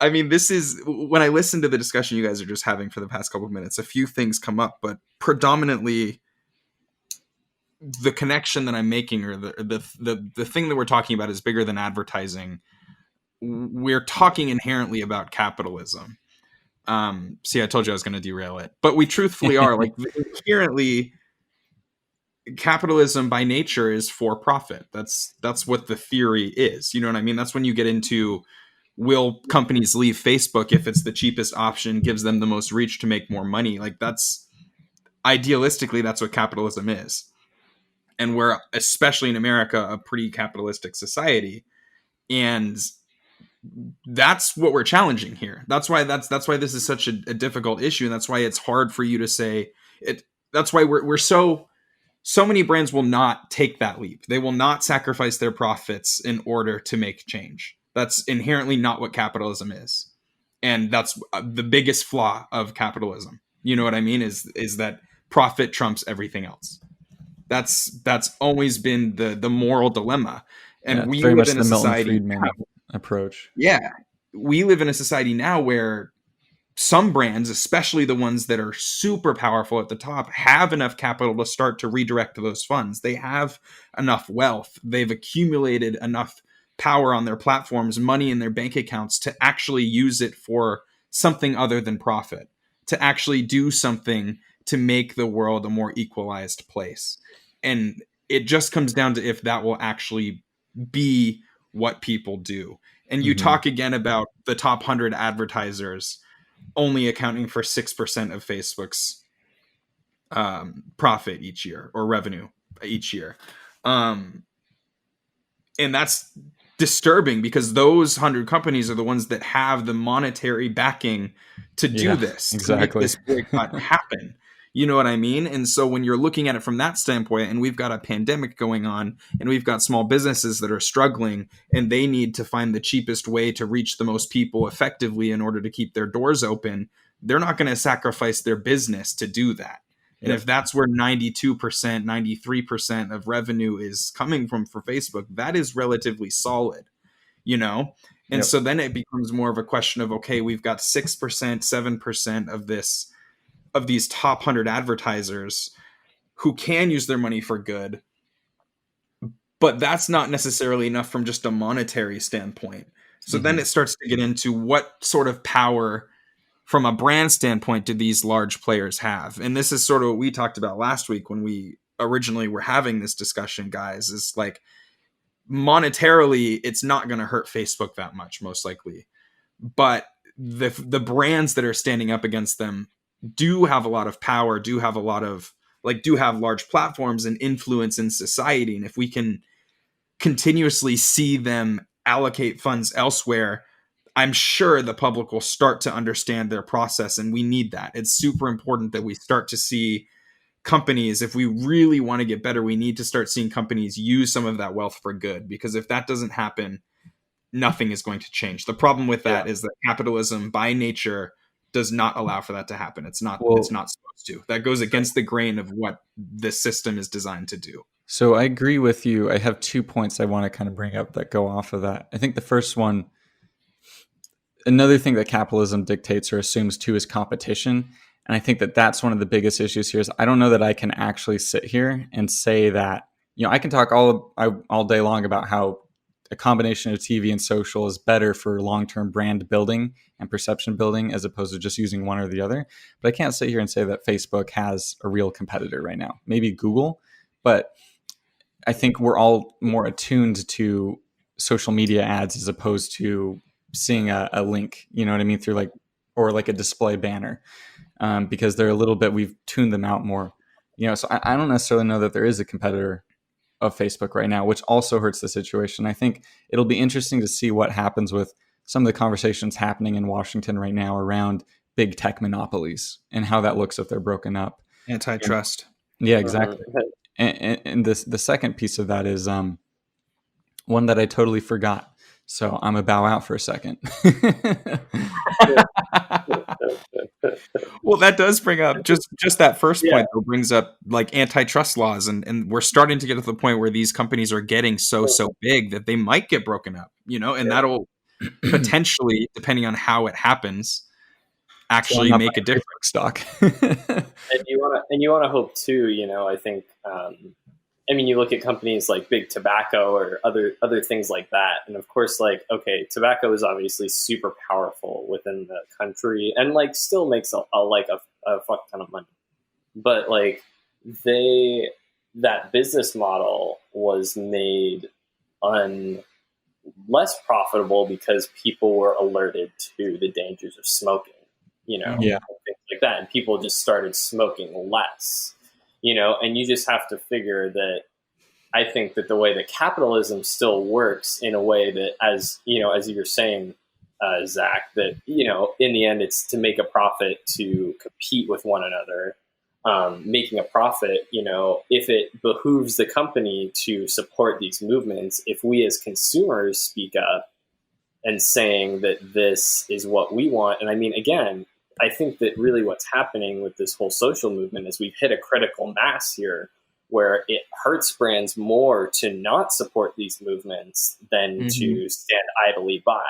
I mean, this is, when I listen to the discussion you guys are just having for the past couple of minutes, a few things come up, but predominantly the connection that I'm making, or the thing that we're talking about, is bigger than advertising. We're talking inherently about capitalism. See, I told you I was going to derail it, but we truthfully are. Like, inherently, capitalism by nature is for profit. That's what the theory is. You know what I mean? That's when you get into, will companies leave Facebook if it's the cheapest option, gives them the most reach to make more money? Like, that's idealistically, that's what capitalism is. And we're, especially in America, a pretty capitalistic society. And that's what we're challenging here. That's why this is such a difficult issue, and that's why it's hard for you to say it. That's why we're so many brands will not take that leap. They will not sacrifice their profits in order to make change. That's inherently not what capitalism is, and that's the biggest flaw of capitalism. You know what I mean? Is that profit trumps everything else. That's always been the moral dilemma, and Yeah, it's we very live much in a the Milton society. Friedman approach. Yeah, we live in a society now where some brands, especially the ones that are super powerful at the top, have enough capital to start to redirect those funds. They have enough wealth. They've accumulated enough power on their platforms, money in their bank accounts to actually use it for something other than profit, to actually do something to make the world a more equalized place. And it just comes down to if that will actually be what people do. And you Mm-hmm. talk again about the top 100 advertisers only accounting for 6% of Facebook's profit each year, or revenue each year. And that's disturbing, because those 100 companies are the ones that have the monetary backing to do this, to make exactly. this boycott happen. You know what I mean? And so when you're looking at it from that standpoint, and we've got a pandemic going on, and we've got small businesses that are struggling, and they need to find the cheapest way to reach the most people effectively in order to keep their doors open, they're not going to sacrifice their business to do that. And if that's where 92%, 93% of revenue is coming from for Facebook, that is relatively solid, you know? And so then it becomes more of a question of, okay, we've got 6%, 7% of these top 100 advertisers who can use their money for good, but that's not necessarily enough from just a monetary standpoint. So then it starts to get into what sort of power from a brand standpoint do these large players have? And this is sort of what we talked about last week when we originally were having this discussion, guys, is like, monetarily, it's not going to hurt Facebook that much, most likely. But the brands that are standing up against them do have a lot of power, do have large platforms and influence in society. And if we can continuously see them allocate funds elsewhere, I'm sure the public will start to understand their process, and we need that. It's super important that we start to see companies, if we really want to get better, we need to start seeing companies use some of that wealth for good, because if that doesn't happen, nothing is going to change. The problem with that is that capitalism by nature does not allow for that to happen. It's not supposed to. That goes against the grain of what the system is designed to do. So I agree with you. I have 2 points I want to kind of bring up that go off of that. I think the first one, another thing that capitalism dictates or assumes too, is competition. And I think that that's one of the biggest issues here. Is I don't know that I can actually sit here and say that, I can talk all day long about how a combination of TV and social is better for long-term brand building and perception building as opposed to just using one or the other. But I can't sit here and say that Facebook has a real competitor right now. Maybe Google, but I think we're all more attuned to social media ads as opposed to seeing a link, you know what I mean, through or a display banner, because they're a little bit, we've tuned them out more, so I don't necessarily know that there is a competitor of Facebook right now, which also hurts the situation. I think it'll be interesting to see what happens with some of the conversations happening in Washington right now around big tech monopolies and how that looks if they're broken up. Antitrust. Yeah, exactly. And the second piece of that is one that I totally forgot. So I'm a bow out for a second. Well, that does bring up just that first point, though, brings up antitrust laws, and we're starting to get to the point where these companies are getting so big that they might get broken up, and that'll potentially, depending on how it happens, actually make a difference. Stock. And you want to hope too. I think. You look at companies like Big Tobacco or other things like that, and of course, tobacco is obviously super powerful within the country, and still makes a fuck ton of money. But that business model was made less profitable because people were alerted to the dangers of smoking, things like that, and people just started smoking less. And you just have to figure that I think that the way that capitalism still works in a way that, as you know, as you're saying, Zach, that in the end, it's to make a profit, to compete with one another. Making a profit, if it behooves the company to support these movements, if we as consumers speak up and saying that this is what we want. And I mean, again, I think that really what's happening with this whole social movement is we've hit a critical mass here where it hurts brands more to not support these movements than to stand idly by,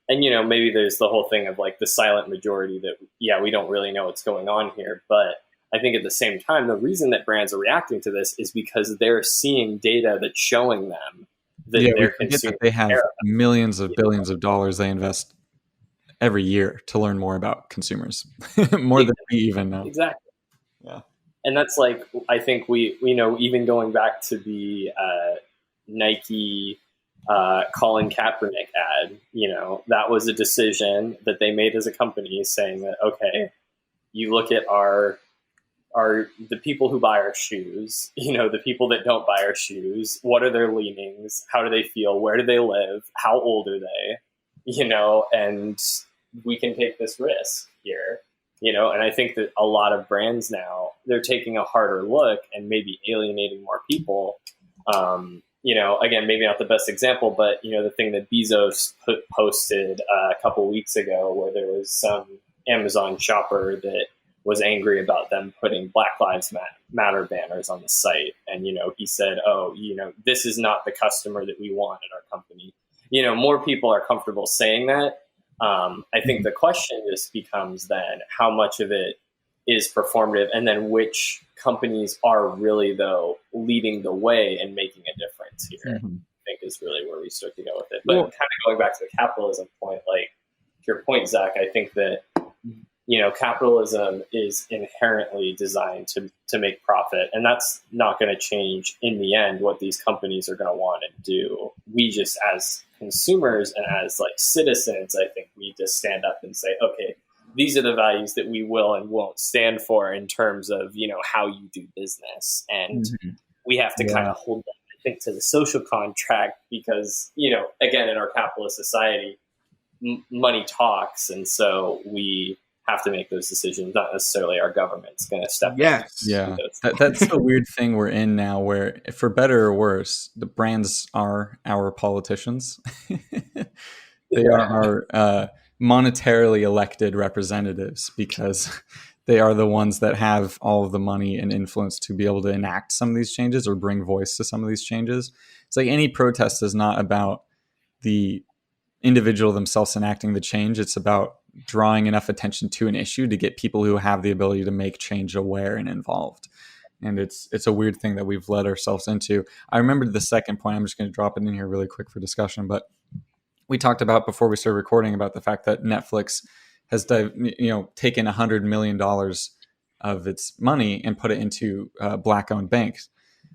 and maybe there's the whole thing of like the silent majority that, we don't really know what's going on here. But I think at the same time, the reason that brands are reacting to this is because they're seeing data that's showing them that we they're forget consuming. that they have millions of billions of dollars they invest every year to learn more about consumers, more than we even know. Exactly. Yeah. And that's like, I think we even going back to the Nike Colin Kaepernick ad, that was a decision that they made as a company saying that, okay, you look at the people who buy our shoes, the people that don't buy our shoes, what are their leanings? How do they feel? Where do they live? How old are they? And we can take this risk here, and I think that a lot of brands now, they're taking a harder look and maybe alienating more people. Again, maybe not the best example, but, the thing that Bezos posted a couple weeks ago where there was some Amazon shopper that was angry about them putting Black Lives Matter banners on the site. And, he said, this is not the customer that we want at our company. More people are comfortable saying that. I think the question just becomes then how much of it is performative, and then which companies are really, though, leading the way and making a difference here. I think is really where we start to go with it. But kind of going back to the capitalism point, like to your point, Zach, I think that capitalism is inherently designed to make profit, and that's not going to change in the end what these companies are going to want to do. We just, as consumers and as like citizens, I think we just stand up and say, okay, these are the values that we will and won't stand for in terms of, how you do business. And we have to kind of hold them, I think, to the social contract because, again, in our capitalist society, money talks. And so we have to make those decisions. Not necessarily our government's going to step in. Yeah. That's the weird thing we're in now where, for better or worse, the brands are our politicians. They are our monetarily elected representatives because they are the ones that have all of the money and influence to be able to enact some of these changes or bring voice to some of these changes. It's like any protest is not about the individual themselves enacting the change. It's about drawing enough attention to an issue to get people who have the ability to make change aware and involved. And it's a weird thing that we've led ourselves into. I remembered the second point. I'm just going to drop it in here really quick for discussion, but we talked about before we started recording about the fact that Netflix has taken $100 million of its money and put it into Black-owned banks,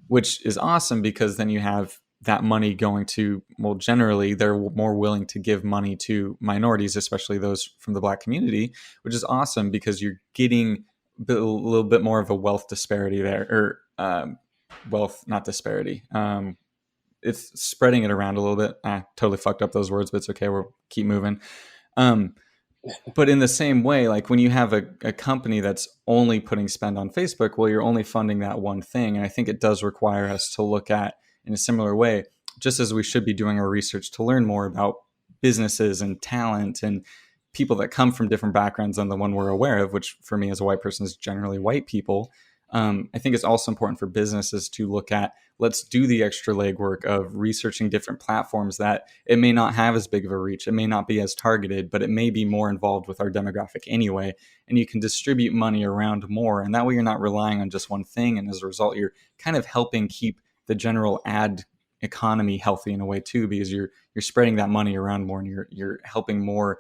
which is awesome because then you have that money going to, well, generally they're more willing to give money to minorities, especially those from the Black community, which is awesome because you're getting a little bit more of a wealth disparity there, or wealth, not disparity. It's spreading it around a little bit. I totally fucked up those words, but it's okay. We'll keep moving. But in the same way, like when you have a company that's only putting spend on Facebook, well, you're only funding that one thing. And I think it does require us to look at, in a similar way, just as we should be doing our research to learn more about businesses and talent and people that come from different backgrounds than the one we're aware of, which for me as a white person is generally white people. I think it's also important for businesses to look at, let's do the extra legwork of researching different platforms that it may not have as big of a reach. It may not be as targeted, but it may be more involved with our demographic anyway. And you can distribute money around more. And that way you're not relying on just one thing. And as a result, you're kind of helping keep the general ad economy healthy in a way too, because you're spreading that money around more and you're helping more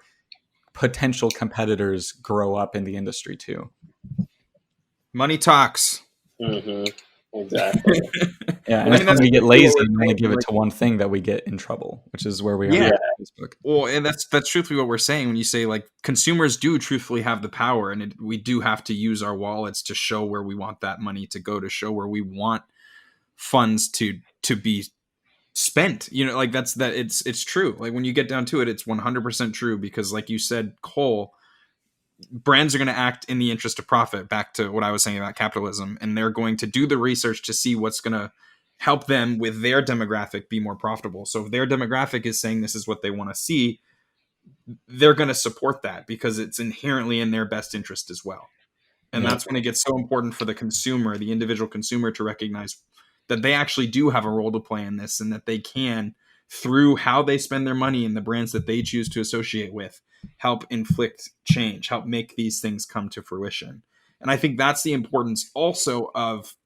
potential competitors grow up in the industry too. Money talks. Mm-hmm. Exactly. Yeah, and Well, it's and when that's we get really lazy what and we're only saying. give it Like, to one thing that we get in trouble, which is where we are yeah. with Facebook. Well, and that's truthfully what we're saying when you say like consumers do truthfully have the power, and we do have to use our wallets to show where we want that money to go, to show where we want funds to be spent. You know, like that. It's true. Like when you get down to it, it's 100% true because, like you said, Cole, brands are going to act in the interest of profit. Back to what I was saying about capitalism, and they're going to do the research to see what's going to help them with their demographic be more profitable. So if their demographic is saying this is what they want to see, they're going to support that because it's inherently in their best interest as well. And Yeah. that's when it gets so important for the consumer, the individual consumer, to recognize that they actually do have a role to play in this, and that they can, through how they spend their money and the brands that they choose to associate with, help inflict change, help make these things come to fruition. And I think that's the importance also of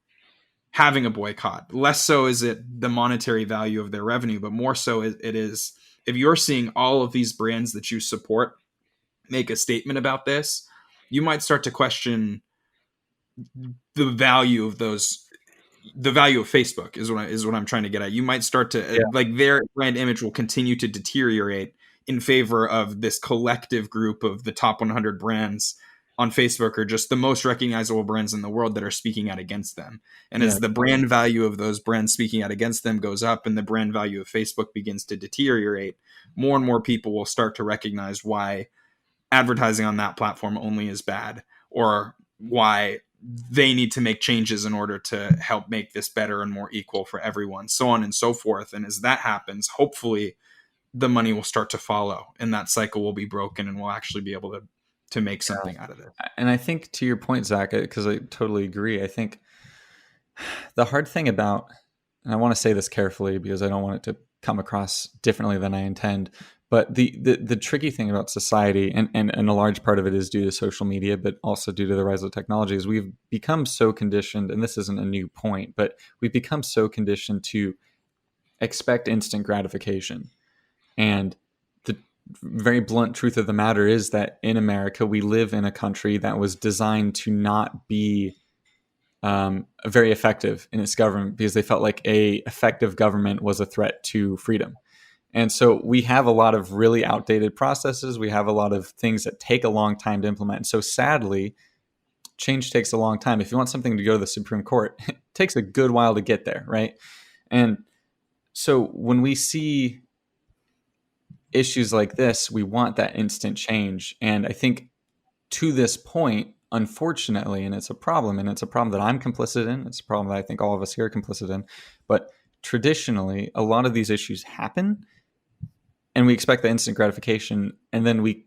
having a boycott. Less so is it the monetary value of their revenue, but more so it is if you're seeing all of these brands that you support make a statement about this, you might start to question the value of those. The value of Facebook is what I'm trying to get at. You might start to Yeah. like their brand image will continue to deteriorate in favor of this collective group of the top 100 brands on Facebook are just the most recognizable brands in the world that are speaking out against them. And Yeah. as the brand value of those brands speaking out against them goes up and the brand value of Facebook begins to deteriorate, more and more people will start to recognize why advertising on that platform only is bad, or why they need to make changes in order to help make this better and more equal for everyone, so on and so forth. And as that happens, hopefully the money will start to follow and that cycle will be broken and we'll actually be able to make something out of it. And I think to your point, Zach, because I totally agree, I think the hard thing about, and I want to say this carefully because I don't want it to come across differently than I intend, but the tricky thing about society, and a large part of it is due to social media, but also due to the rise of technology, is we've become so conditioned, and this isn't a new point, but we've become so conditioned to expect instant gratification. And the very blunt truth of the matter is that in America, we live in a country that was designed to not be very effective in its government because they felt like a effective government was a threat to freedom. And so we have a lot of really outdated processes. We have a lot of things that take a long time to implement. And so sadly, change takes a long time. If you want something to go to the Supreme Court, it takes a good while to get there, right? And so when we see issues like this, we want that instant change. And I think to this point, unfortunately, and it's a problem, and it's a problem that I'm complicit in, it's a problem that I think all of us here are complicit in, but traditionally, a lot of these issues happen and we expect the instant gratification, and then we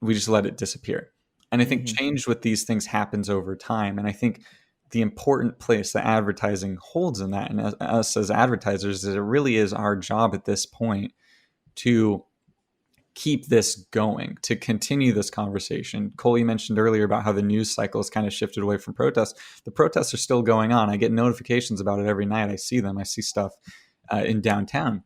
we just let it disappear. And I think change with these things happens over time. And I think the important place that advertising holds in that, and us as advertisers, is it really is our job at this point to keep this going, to continue this conversation. Cole, you mentioned earlier about how the news cycle has kind of shifted away from protests. The protests are still going on. I get notifications about it every night. I see them. I see stuff in downtown.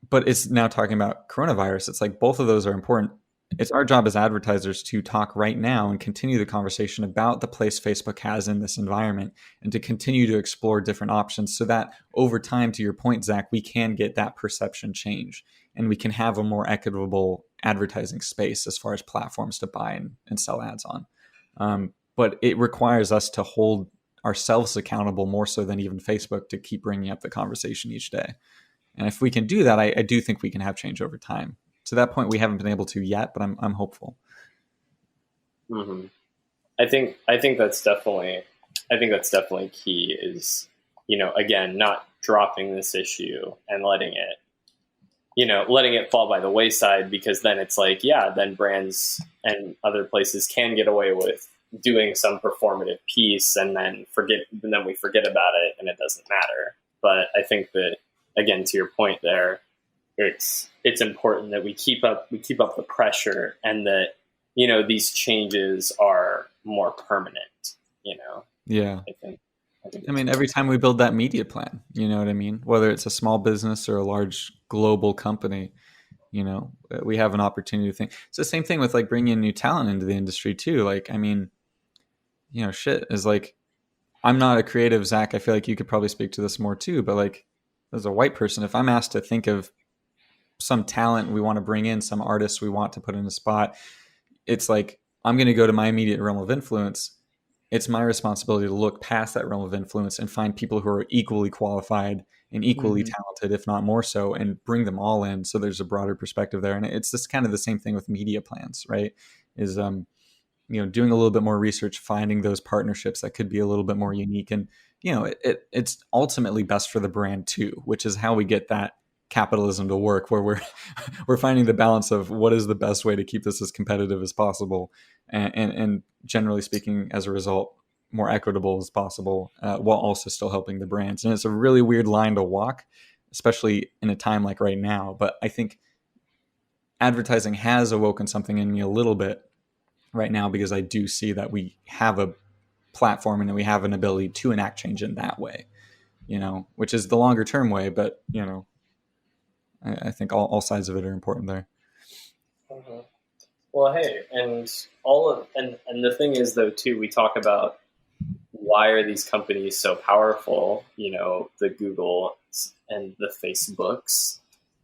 But it's now talking about coronavirus. It's like both of those are important. It's our job as advertisers to talk right now and continue the conversation about the place Facebook has in this environment and to continue to explore different options so that over time, to your point, Zach, we can get that perception change and we can have a more equitable advertising space as far as platforms to buy and sell ads on. But it requires us to hold ourselves accountable more so than even Facebook to keep bringing up the conversation each day. And if we can do that, I do think we can have change over time. To that point, we haven't been able to yet, but I'm hopeful. Mm-hmm. I think that's definitely key. Is, again, not dropping this issue and letting it fall by the wayside, because then it's like, yeah, then brands and other places can get away with doing some performative piece and then we forget about it and it doesn't matter. But I think that, again, to your point there, it's important that we keep up the pressure, and that, these changes are more permanent, Yeah. I mean, every time we build that media plan, you know what I mean? Whether it's a small business or a large global company, we have an opportunity to think. It's the same thing with like bringing in new talent into the industry too. Like, I mean, shit is like, I'm not a creative, Zach. I feel like you could probably speak to this more too. But like, as a white person, if I'm asked to think of some talent we want to bring in, some artists we want to put in a spot, it's like I'm going to go to my immediate realm of influence. It's my responsibility to look past that realm of influence and find people who are equally qualified and equally talented, if not more so, and bring them all in. So there's a broader perspective there. And it's just kind of the same thing with media plans, right? Is, doing a little bit more research, finding those partnerships that could be a little bit more unique. And, it's ultimately best for the brand too, which is how we get that capitalism to work, where we're finding the balance of what is the best way to keep this as competitive as possible, and generally speaking, as a result, more equitable as possible, while also still helping the brands. And it's a really weird line to walk, especially in a time like right now. But I think advertising has awoken something in me a little bit right now, because I do see that we have a platform and we have an ability to enact change in that way, which is the longer term way. But, I think all sides of it are important there. Mm-hmm. Well, hey, and all of and the thing is though too, we talk about why are these companies so powerful? The Googles and the Facebooks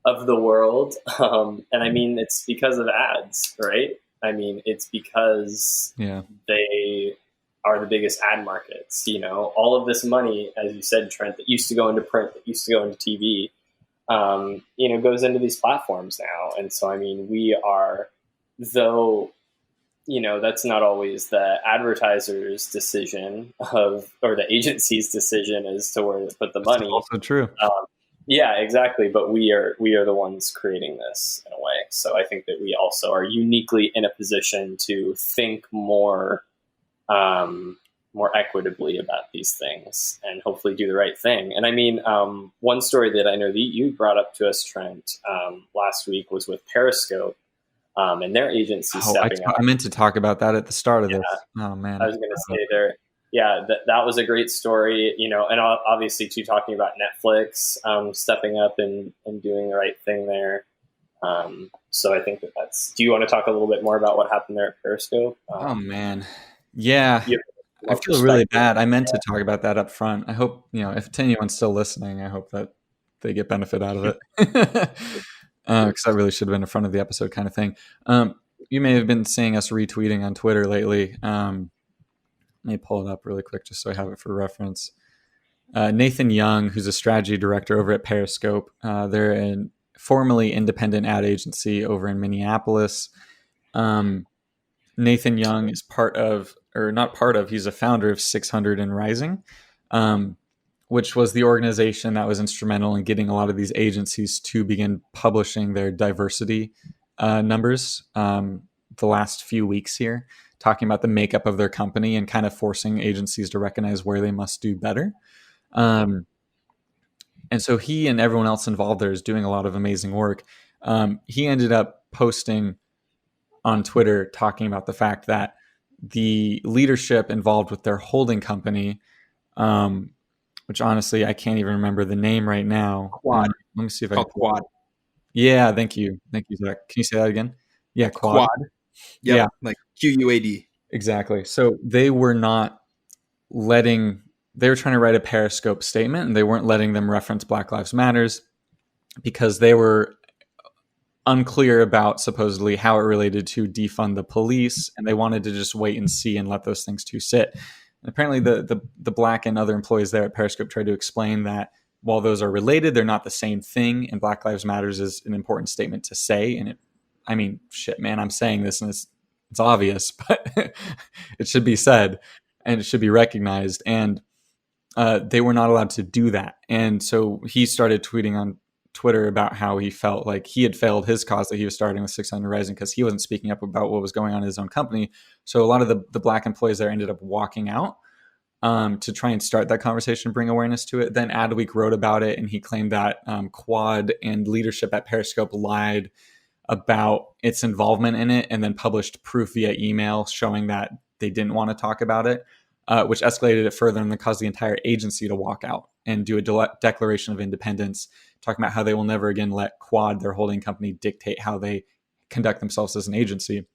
of the world, and I mean it's because of ads, right? I mean it's because they are the biggest ad markets. All of this money, as you said, Trent, that used to go into print, that used to go into TV. Goes into these platforms now. And so, I mean, we are, though, that's not always the advertiser's decision or the agency's decision as to where to put the money. That's also true. Yeah, exactly. But we are the ones creating this in a way. So I think that we also are uniquely in a position to think more equitably about these things and hopefully do the right thing. And I mean, one story that I know that you brought up to us, Trent, last week was with Periscope and their agency stepping up. I meant to talk about that at the start of this. Oh, man. I was going to say there. Yeah, that was a great story, and obviously too, talking about Netflix stepping up and doing the right thing there. So I think that's, do you want to talk a little bit more about what happened there at Periscope? Oh, man. Yeah. I feel really bad. I meant to talk about that up front. I hope, if anyone's still listening, I hope that they get benefit out of it. Because that really should have been in front of the episode kind of thing. You may have been seeing us retweeting on Twitter lately. Let me pull it up really quick just so I have it for reference. Nathan Young, who's a strategy director over at Periscope. They're a formerly independent ad agency over in Minneapolis. Nathan Young is he's a founder of 600 and Rising, which was the organization that was instrumental in getting a lot of these agencies to begin publishing their diversity numbers the last few weeks here, talking about the makeup of their company and kind of forcing agencies to recognize where they must do better. And so he and everyone else involved there is doing a lot of amazing work. He ended up posting on Twitter talking about the fact that the leadership involved with their holding company, which honestly I can't even remember the name right now. Quad. Let me see if Quad. Yeah, thank you, Zach. Can you say that again? Yeah, Quad. Yep. Yeah, like QUAD. Exactly. So they were not letting. They were trying to write a Periscope statement, and they weren't letting them reference Black Lives Matters because they were unclear about supposedly how it related to defund the police, and they wanted to just wait and see and let those things two sit. And apparently the Black and other employees there at Periscope tried to explain that while those are related, they're not the same thing, and Black Lives Matters is an important statement to say. And I mean, shit, man, I'm saying this and it's obvious, but it should be said and it should be recognized. And they were not allowed to do that. And so he started tweeting on Twitter about how he felt like he had failed his cause that he was starting with 600 Rising because he wasn't speaking up about what was going on in his own company. So a lot of the Black employees there ended up walking out to try and start that conversation, bring awareness to it. Then Adweek wrote about it, and he claimed that Quad and leadership at Periscope lied about its involvement in it, and then published proof via email showing that they didn't want to talk about it, which escalated it further and then caused the entire agency to walk out and do a declaration of independence, talking about how they will never again let Quad, their holding company, dictate how they conduct themselves as an agency,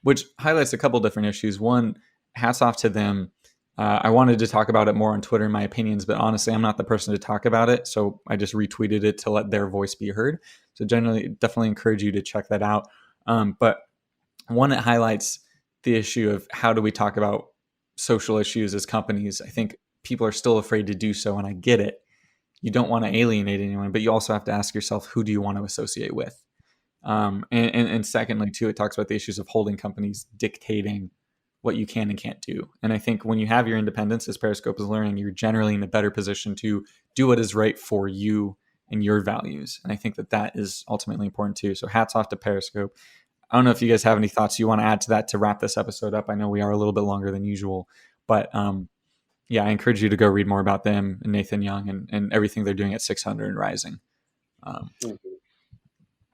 which highlights a couple different issues. One, hats off to them I wanted to talk about it more on Twitter, my opinions, but honestly, I'm not the person to talk about it. So I just retweeted it to let their voice be heard. So generally, definitely encourage you to check that out. But one, it highlights the issue of how do we talk about social issues as companies. I think people are still afraid to do so, and I get it. You don't want to alienate anyone, but you also have to ask yourself, who do you want to associate with? And secondly, too, it talks about the issues of holding companies dictating what you can and can't do. And I think when you have your independence, as Periscope is learning, you're generally in a better position to do what is right for you and your values. And I think that that is ultimately important too. So hats off to Periscope. I don't know if you guys have any thoughts you want to add to that to wrap this episode up. I know we are a little bit longer than usual, but yeah, I encourage you to go read more about them and Nathan Young and everything they're doing at 600 and Rising. Mhm.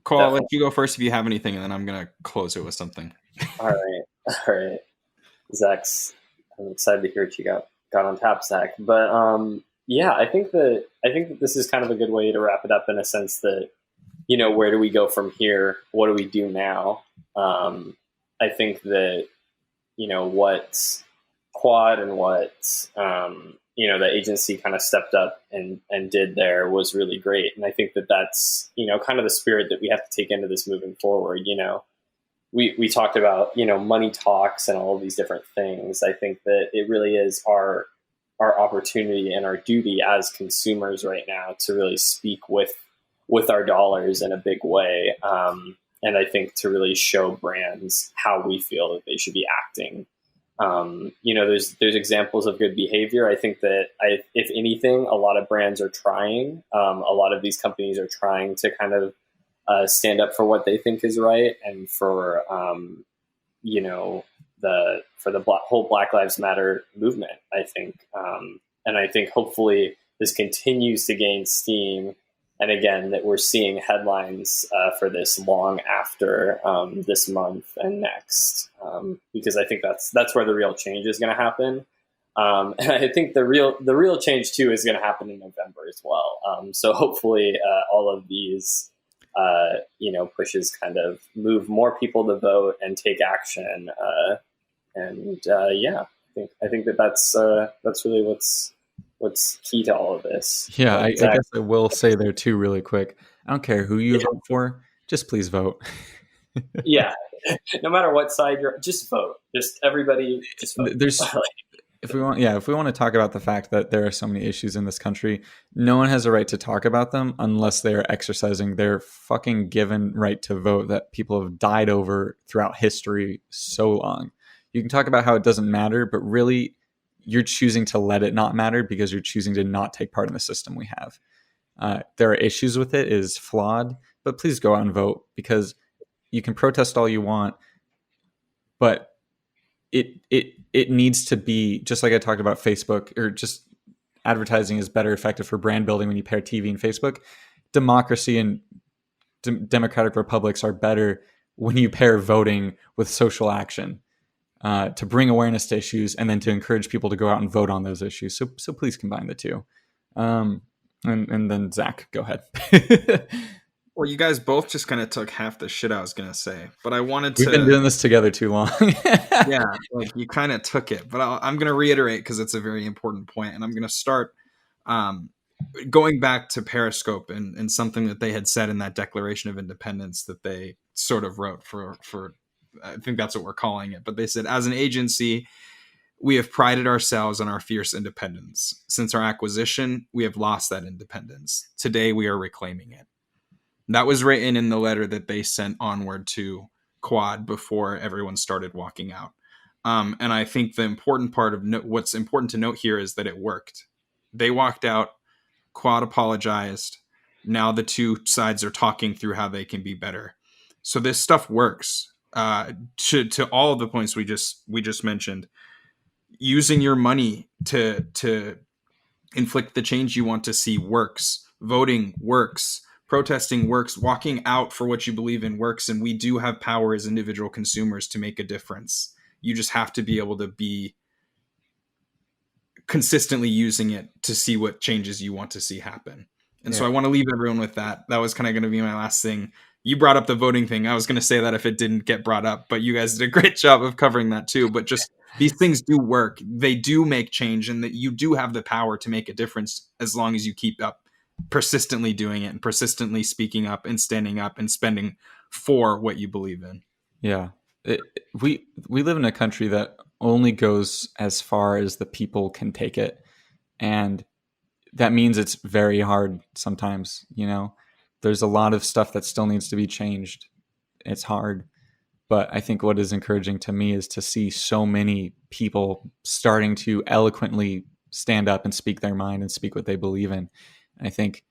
Cole, I'll let Definitely. you go first if you have anything, and then I'm going to close it with something. All right. All right. Zach's, I'm excited to hear what you got on tap, Zach. But yeah, I think that this is kind of a good way to wrap it up in a sense that, where do we go from here? What do we do now? I think that, what Quad and what the agency kind of stepped up and did there was really great. And I think that that's kind of the spirit that we have to take into this moving forward. We talked about money talks and all of these different things. I think that it really is our opportunity and our duty as consumers right now to really speak with our dollars in a big way. And I think to really show brands how we feel that they should be acting. There's examples of good behavior. I think that if anything, a lot of brands are trying. A lot of these companies are trying to kind of stand up for what they think is right, and for whole Black Lives Matter movement. I think, and I think hopefully this continues to gain steam. And again, that we're seeing headlines for this long after this month and next, because I think that's where the real change is going to happen. And I think the real change too is going to happen in November as well. So hopefully, all of these pushes kind of move more people to vote and take action. Yeah, I think that's really what's key to all of this. Yeah, But I Zach, guess I will say there too, really quick. I don't care who you yeah, vote for, just please vote. yeah, no matter what side you're, just vote. Just everybody, just vote. There's if we want to talk about the fact that there are so many issues in this country, no one has a right to talk about them unless they are exercising their fucking given right to vote that people have died over throughout history so long. You can talk about how it doesn't matter, but really you're choosing to let it not matter because you're choosing to not take part in the system we have. There are issues with it, it is flawed, but please go out and vote, because you can protest all you want, but it needs to be, just like I talked about Facebook, or just advertising is better effective for brand building when you pair TV and Facebook. Democracy and democratic republics are better when you pair voting with social action, to bring awareness to issues and then to encourage people to go out and vote on those issues. So please combine the two. And then Zach, go ahead. Well, you guys both just kind of took half the shit I was going to say, but I wanted We've been to. doing this together too long. Yeah, like you kind of took it, but I'm going to reiterate because it's a very important point, and I'm going to start going back to Periscope and something that they had said in that Declaration of Independence that they sort of wrote for I think that's what we're calling it, but they said, as an agency, we have prided ourselves on our fierce independence. Since our acquisition, we have lost that independence. Today, we are reclaiming it. That was written in the letter that they sent onward to Quad before everyone started walking out. And I think the important part of what's important to note here is that it worked. They walked out, Quad apologized. Now the two sides are talking through how they can be better. So this stuff works. To all of the points we just mentioned, using your money to inflict the change you want to see works. Voting works. Protesting works. Walking out for what you believe in works. And we do have power as individual consumers to make a difference. You just have to be able to be consistently using it to see what changes you want to see happen. And so I want to leave everyone with that. That was kind of going to be my last thing. you brought up the voting thing. I was going to say that if it didn't get brought up, but you guys did a great job of covering that too. But just these things do work. They do make change, and that you do have the power to make a difference as long as you keep up persistently doing it and persistently speaking up and standing up and spending for what you believe in. Yeah. We live in a country that only goes as far as the people can take it. And that means it's very hard sometimes, you know. There's a lot of stuff that still needs to be changed. It's hard. But I think what is encouraging to me is to see so many people starting to eloquently stand up and speak their mind and speak what they believe in. And I think,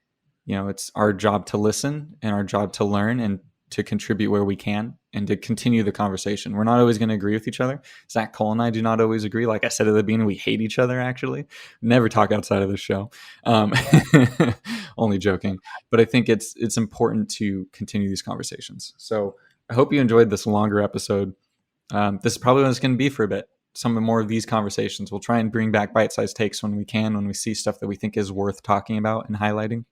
you know, it's our job to listen and our job to learn and to contribute where we can and to continue the conversation. We're not always going to agree with each other. Zach Cole and I do not always agree. Like I said at the beginning, we hate each other, actually. Never talk outside of the show. Only joking. But I think it's important to continue these conversations. So I hope you enjoyed this longer episode. This is probably what it's going to be for a bit. Some more of these conversations. We'll try and bring back bite-sized takes when we can, when we see stuff that we think is worth talking about and highlighting.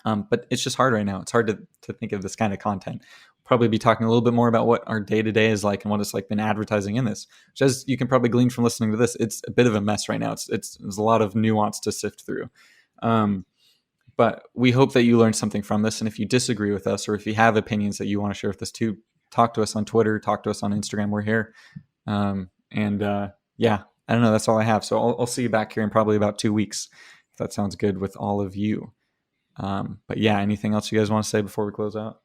But it's just hard right now. It's hard to think of this kind of content. We'll probably be talking a little bit more about what our day-to-day is like and what it's like been advertising in this, which, as you can probably glean from listening to this, it's a bit of a mess right now. There's a lot of nuance to sift through. But we hope that you learned something from this. And if you disagree with us, or if you have opinions that you want to share with us too, talk to us on Twitter, talk to us on Instagram. We're here. Yeah, I don't know. That's all I have. So I'll see you back here in probably about 2 weeks, if that sounds good with all of you. But yeah, anything else you guys want to say before we close out?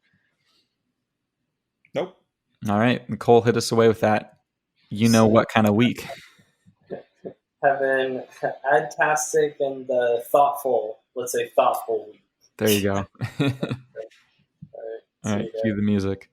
Nope. All right. Nicole, hit us away with that. You know what kind of week? Have an fantastic and thoughtful, let's say thoughtful week. There you go. All right. All right. Cue the music.